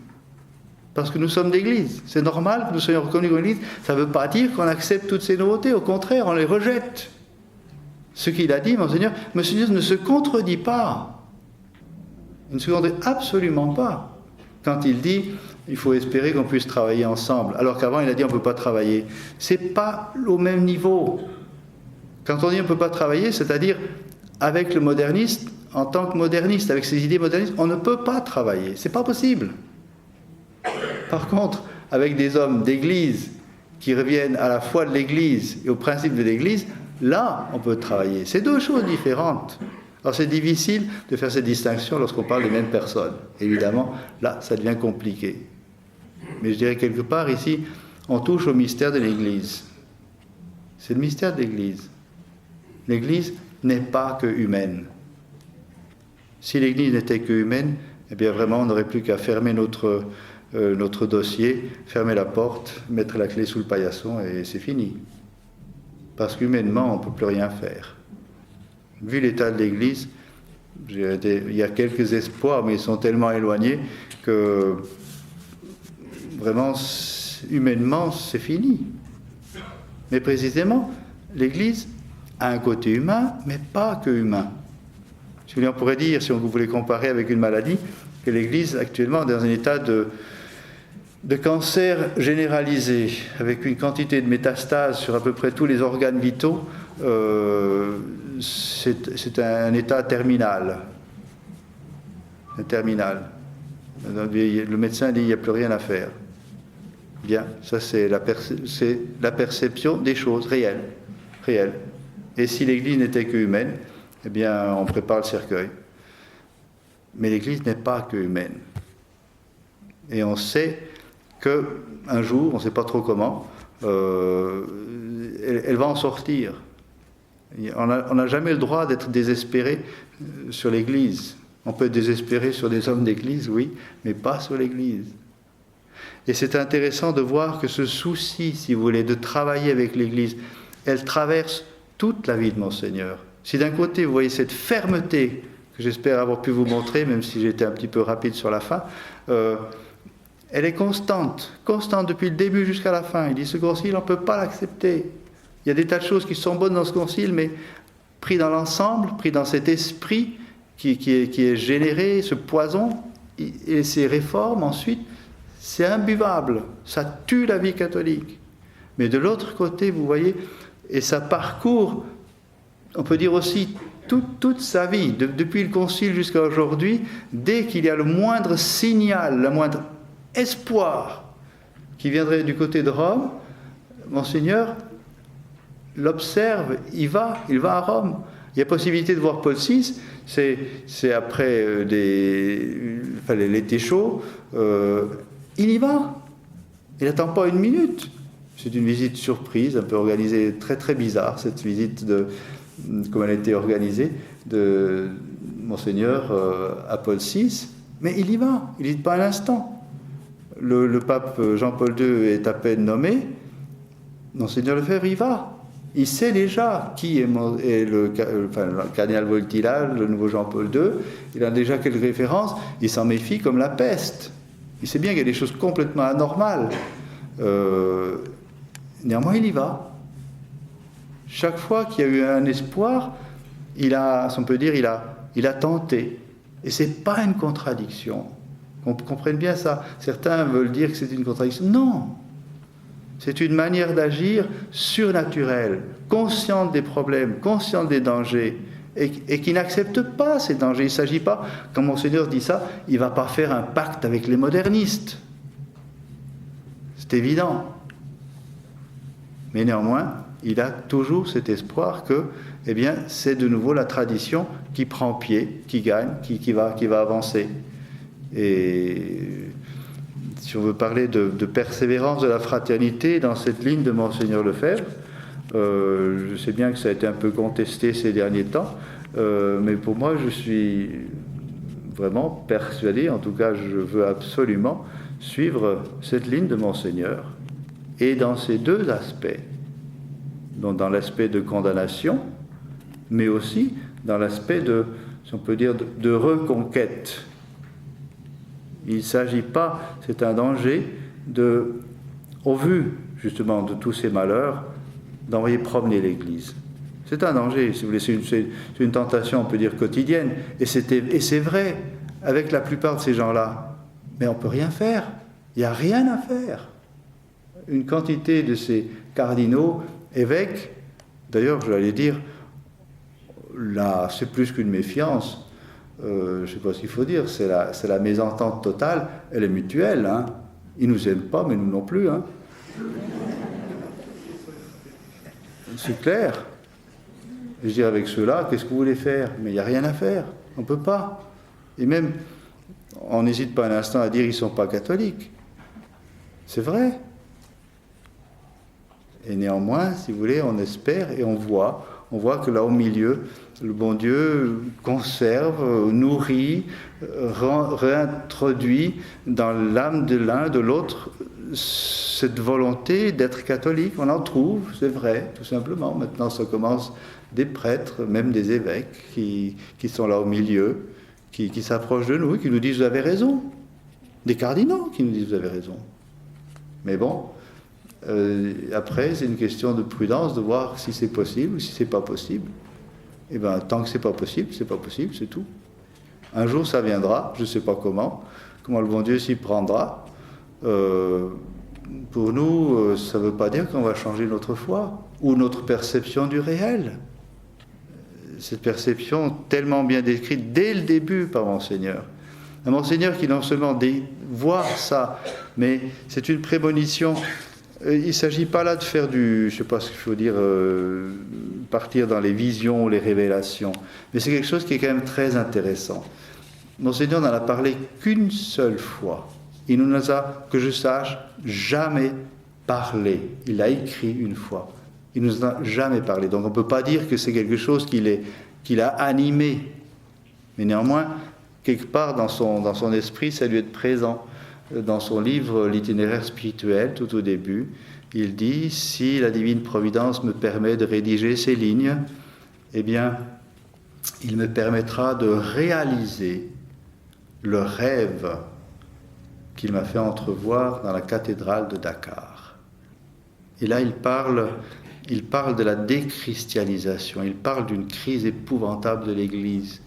Parce que nous sommes d'Église. C'est normal que nous soyons reconnus comme Église. Ça ne veut pas dire qu'on accepte toutes ces nouveautés, au contraire, on les rejette. Ce qu'il a dit, Monseigneur ne se contredit pas. Il ne se contredit absolument pas. Quand il dit, il faut espérer qu'on puisse travailler ensemble, alors qu'avant il a dit on ne peut pas travailler. Ce n'est pas au même niveau. Quand on dit on ne peut pas travailler, c'est-à-dire avec le moderniste, en tant que moderniste, avec ses idées modernistes, on ne peut pas travailler. Ce n'est pas possible. Par contre, avec des hommes d'église qui reviennent à la foi de l'Église et au principe de l'Église, là, on peut travailler. C'est deux choses différentes. Alors c'est difficile de faire cette distinction lorsqu'on parle des mêmes personnes. Évidemment, là, ça devient compliqué. Mais je dirais quelque part ici, on touche au mystère de l'Église. C'est le mystère de l'Église. L'Église n'est pas que humaine. Si l'Église n'était que humaine, eh bien vraiment, on n'aurait plus qu'à fermer notre dossier, fermer la porte, mettre la clé sous le paillasson et c'est fini. Parce qu'humainement, on ne peut plus rien faire. Vu l'état de l'Église, il y a quelques espoirs, mais ils sont tellement éloignés que vraiment, humainement, c'est fini. Mais précisément, l'Église a un côté humain, mais pas que humain. Si on pourrait dire, si on voulait comparer avec une maladie, que l'Église actuellement est dans un état de cancer généralisé, avec une quantité de métastases sur à peu près tous les organes vitaux, c'est un état terminal. Terminal. Le médecin dit il n'y a plus rien à faire. Bien, ça c'est la perception des choses réelles. Et si l'Église n'était que humaine, eh bien on prépare le cercueil. Mais l'Église n'est pas que humaine. Et on sait qu'un jour, on ne sait pas trop comment, elle va en sortir. On n'a jamais le droit d'être désespéré sur l'Église. On peut être désespéré sur des hommes d'Église, oui, mais pas sur l'Église. Et c'est intéressant de voir que ce souci, si vous voulez, de travailler avec l'Église, elle traverse toute la vie de Monseigneur. Si d'un côté, vous voyez cette fermeté, que j'espère avoir pu vous montrer, même si j'étais un petit peu rapide sur la fin, elle est constante depuis le début jusqu'à la fin. Il dit, ce concile, on ne peut pas l'accepter. Il y a des tas de choses qui sont bonnes dans ce concile, mais pris dans l'ensemble, pris dans cet esprit qui est généré, ce poison, et ces réformes ensuite, c'est imbuvable, ça tue la vie catholique. Mais de l'autre côté, vous voyez, et ça parcourt, on peut dire aussi, toute sa vie, depuis le concile jusqu'à aujourd'hui, dès qu'il y a le moindre signal, le moindre espoir qui viendrait du côté de Rome, Monseigneur l'observe, il va à Rome. Il y a possibilité de voir Paul VI, c'est après l'été chaud, il y va. Il n'attend pas une minute. C'est une visite surprise, un peu organisée, très très bizarre, cette visite, comme elle a été organisée, de Monseigneur à Paul VI. Mais il y va, il n'hésite pas un instant. Le pape Jean-Paul II est à peine nommé, Monseigneur Lefebvre y va. Il sait déjà qui est le cardinal Wojtyła, le nouveau Jean-Paul II. Il a déjà quelques références. Il s'en méfie comme la peste. Il sait bien qu'il y a des choses complètement anormales. Néanmoins, il y va. Chaque fois qu'il y a eu un espoir, si on peut dire, il a tenté. Et ce n'est pas une contradiction. Qu'on comprenne bien ça. Certains veulent dire que c'est une contradiction. Non. C'est une manière d'agir surnaturelle, consciente des problèmes, consciente des dangers, et qui n'accepte pas ces dangers. Il ne s'agit pas, quand Monseigneur dit ça, il ne va pas faire un pacte avec les modernistes. C'est évident. Mais néanmoins, il a toujours cet espoir que, eh bien, c'est de nouveau la tradition qui prend pied, qui gagne, qui va avancer. Et si on veut parler de persévérance de la fraternité dans cette ligne de Monseigneur Lefebvre, je sais bien que ça a été un peu contesté ces derniers temps, mais pour moi, je suis vraiment persuadé, en tout cas, je veux absolument suivre cette ligne de Monseigneur, et dans ces deux aspects, donc dans l'aspect de condamnation, mais aussi dans l'aspect de, si on peut dire, de reconquête. Il ne s'agit pas, c'est un danger, au vu justement de tous ces malheurs, d'envoyer promener l'Église. C'est un danger, si vous voulez, c'est une tentation, on peut dire, quotidienne. Et c'est vrai, avec la plupart de ces gens-là. Mais on ne peut rien faire. Il n'y a rien à faire. Une quantité de ces cardinaux, évêques, d'ailleurs, je vais aller dire, là, c'est plus qu'une méfiance. Je ne sais pas ce qu'il faut dire, c'est la mésentente totale, elle est mutuelle. Hein. Ils ne nous aiment pas, mais nous non plus. Hein. C'est clair. Je dis avec ceux-là, qu'est-ce que vous voulez faire? Mais il n'y a rien à faire, on ne peut pas. Et même, on n'hésite pas un instant à dire qu'ils ne sont pas catholiques. C'est vrai. Et néanmoins, si vous voulez, on espère et on voit que là au milieu, le bon Dieu conserve, nourrit, réintroduit dans l'âme de l'un, de l'autre, cette volonté d'être catholique. On en trouve, c'est vrai, tout simplement. Maintenant, ça commence des prêtres, même des évêques qui sont là au milieu, qui s'approchent de nous, qui nous disent « vous avez raison ». Des cardinaux qui nous disent « vous avez raison ». Mais bon, après, c'est une question de prudence, de voir si c'est possible ou si c'est pas possible. Et bien, tant que c'est pas possible, c'est tout. Un jour, ça viendra, je ne sais pas comment le bon Dieu s'y prendra. Pour nous, ça ne veut pas dire qu'on va changer notre foi ou notre perception du réel. Cette perception tellement bien décrite dès le début par Monseigneur. Un Monseigneur qui non seulement voit ça, mais c'est une prémonition. Il ne s'agit pas là de faire je ne sais pas ce qu'il faut dire, partir dans les visions, les révélations, mais c'est quelque chose qui est quand même très intéressant. Monseigneur n'en a parlé qu'une seule fois. Il ne nous a, que je sache, jamais parlé. Il l'a écrit une fois. Il ne nous a jamais parlé. Donc on ne peut pas dire que c'est quelque chose qu'il a animé. Mais néanmoins, quelque part dans son esprit, ça lui est présent. Dans son livre « L'itinéraire spirituel », tout au début, il dit « Si la divine providence me permet de rédiger ces lignes, eh bien, il me permettra de réaliser le rêve qu'il m'a fait entrevoir dans la cathédrale de Dakar. » Et là, il parle de la déchristianisation, il parle d'une crise épouvantable de l'Église.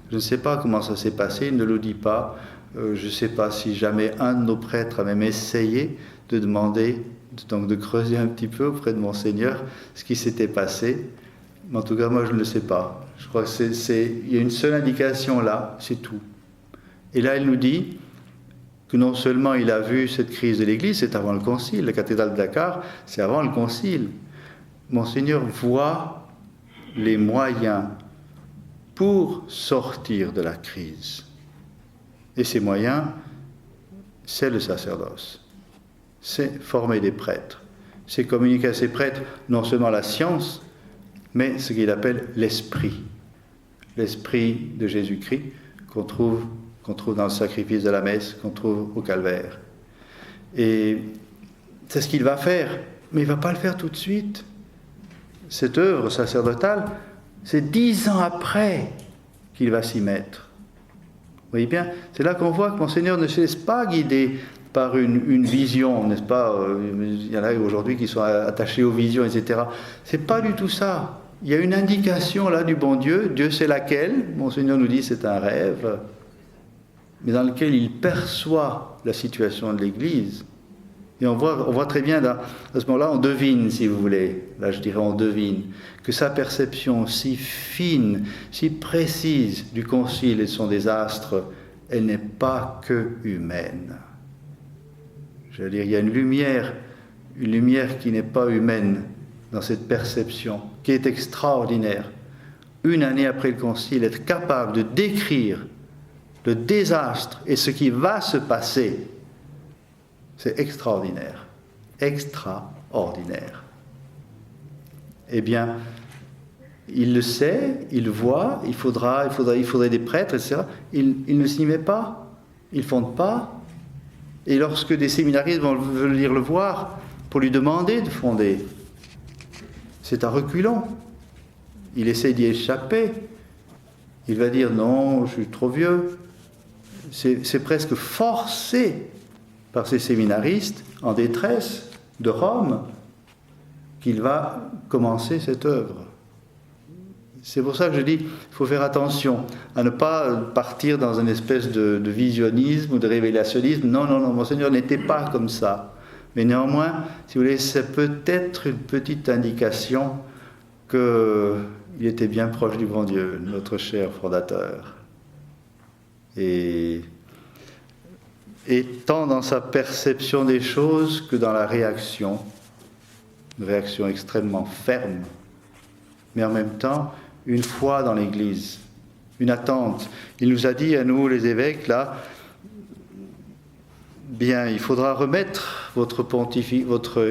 Je ne sais pas comment ça s'est passé, il ne le dit pas. Je ne sais pas si jamais un de nos prêtres a même essayé de demander, donc de creuser un petit peu auprès de Monseigneur ce qui s'était passé. Mais en tout cas, moi, je ne le sais pas. Je crois qu'il y a une seule indication là, c'est tout. Et là, il nous dit que non seulement il a vu cette crise de l'Église, c'est avant le Concile, la cathédrale de Dakar, c'est avant le Concile. Monseigneur voit les moyens pour sortir de la crise. Et ces moyens, c'est le sacerdoce. C'est former des prêtres. C'est communiquer à ces prêtres non seulement la science, mais ce qu'il appelle l'esprit. L'esprit de Jésus-Christ qu'on trouve dans le sacrifice de la messe, qu'on trouve au calvaire. Et c'est ce qu'il va faire, mais il ne va pas le faire tout de suite. Cette œuvre sacerdotale, c'est 10 ans après qu'il va s'y mettre. Vous voyez bien, c'est là qu'on voit que Monseigneur ne se laisse pas guider par une vision, n'est-ce pas? Il y en a aujourd'hui qui sont attachés aux visions, etc. C'est pas du tout ça. Il y a une indication là du bon Dieu. Dieu sait laquelle. Monseigneur nous dit c'est un rêve, mais dans lequel il perçoit la situation de l'Église. Et on voit très bien, à ce moment-là, on devine, si vous voulez, là je dirais on devine, que sa perception si fine, si précise du Concile et de son désastre, elle n'est pas que humaine. Je veux dire, il y a une lumière qui n'est pas humaine dans cette perception, qui est extraordinaire. Une année après le Concile, être capable de décrire le désastre et ce qui va se passer, c'est extraordinaire. Extraordinaire. Eh bien, il le sait, il voit, il faudrait des prêtres, etc. Il ne s'y met pas, il ne fonde pas. Et lorsque des séminaristes vont venir le voir pour lui demander de fonder, c'est à reculons. Il essaie d'y échapper. Il va dire non, je suis trop vieux. C'est presque forcé par ces séminaristes en détresse de Rome qu'il va commencer cette œuvre. C'est pour ça que je dis qu'il faut faire attention à ne pas partir dans une espèce de visionnisme ou de révélationnisme. Non, Monseigneur n'était pas comme ça. Mais néanmoins, si vous voulez, c'est peut-être une petite indication qu'il était bien proche du bon Dieu, notre cher fondateur. Et tant dans sa perception des choses que dans la réaction, une réaction extrêmement ferme, mais en même temps, une foi dans l'Église, une attente. Il nous a dit à nous, les évêques, là, bien, il faudra remettre votre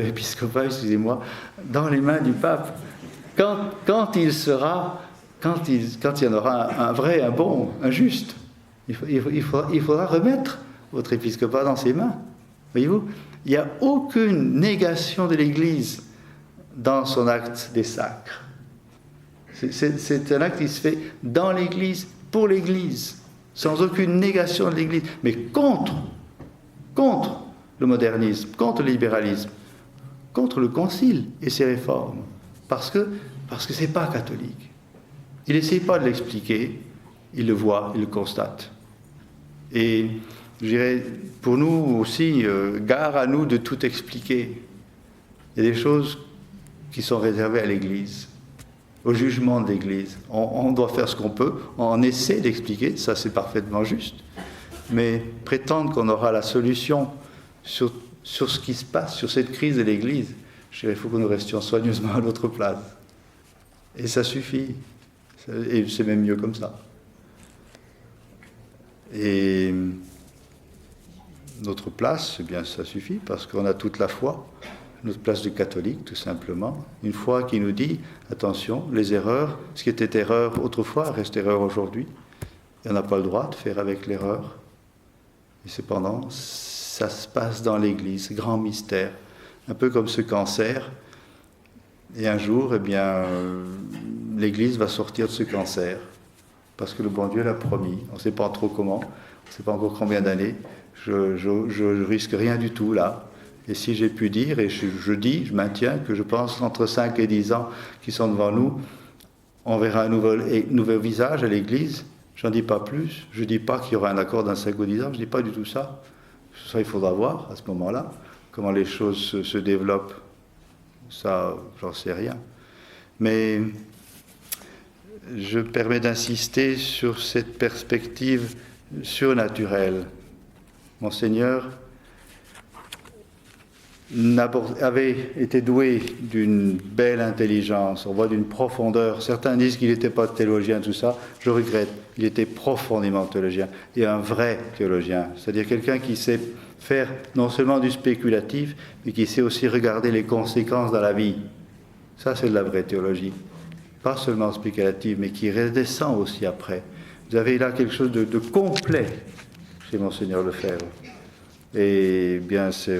épiscopat, excusez-moi, dans les mains du pape. Quand il y en aura un vrai, un bon, un juste, il faudra remettre votre épiscopat dans ses mains. Voyez-vous, il n'y a aucune négation de l'Église dans son acte des sacres. C'est un acte qui se fait dans l'Église, pour l'Église, sans aucune négation de l'Église, mais contre le modernisme, contre le libéralisme, contre le Concile et ses réformes, parce que c'est pas catholique. Il n'essaie pas de l'expliquer, il le voit, il le constate. Et je dirais, pour nous aussi, gare à nous de tout expliquer. Il y a des choses qui sont réservées à l'Église, au jugement de l'Église. On doit faire ce qu'on peut, on essaie d'expliquer, ça c'est parfaitement juste. mais prétendre qu'on aura la solution sur ce qui se passe, sur cette crise de l'Église, je dirais, il faut que nous restions soigneusement à notre place. Et ça suffit. Et c'est même mieux comme ça. Et notre place, eh bien, ça suffit, parce qu'on a toute la foi, notre place de catholique, tout simplement. Une foi qui nous dit, attention, les erreurs, ce qui était erreur autrefois reste erreur aujourd'hui. Et on n'a pas le droit de faire avec l'erreur. Et cependant, ça se passe dans l'Église, grand mystère. Un peu comme ce cancer. Et un jour, eh bien, l'Église va sortir de ce cancer. Parce que le bon Dieu l'a promis. On ne sait pas trop comment, on ne sait pas encore combien d'années. Je risque rien du tout là. Et si j'ai pu dire, et je maintiens que je pense qu'entre 5 et 10 ans qui sont devant nous, on verra un nouveau visage à l'Église. J'en dis pas plus. Je ne dis pas qu'il y aura un accord dans 5 ou 10 ans. Je ne dis pas du tout ça. Ça, il faudra voir à ce moment-là comment les choses se développent. Ça, j'en sais rien. Mais je me permets d'insister sur cette perspective surnaturelle. Monseigneur avait été doué d'une belle intelligence, on voit d'une profondeur. Certains disent qu'il n'était pas théologien, tout ça. Je regrette. Il était profondément théologien. Et un vrai théologien. C'est-à-dire quelqu'un qui sait faire non seulement du spéculatif, mais qui sait aussi regarder les conséquences dans la vie. Ça, c'est de la vraie théologie. Pas seulement spéculative, mais qui redescend aussi après. Vous avez là quelque chose de complet chez Monseigneur Lefebvre. Et bien, c'est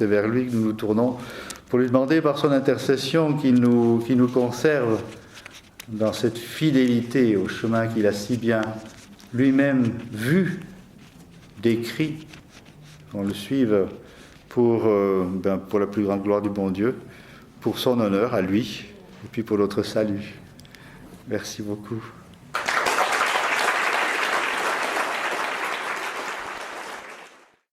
vers lui que nous nous tournons pour lui demander par son intercession qu'il nous conserve dans cette fidélité au chemin qu'il a si bien lui-même vu, décrit, qu'on le suive pour la plus grande gloire du bon Dieu, pour son honneur à lui, et puis pour notre salut. Merci beaucoup.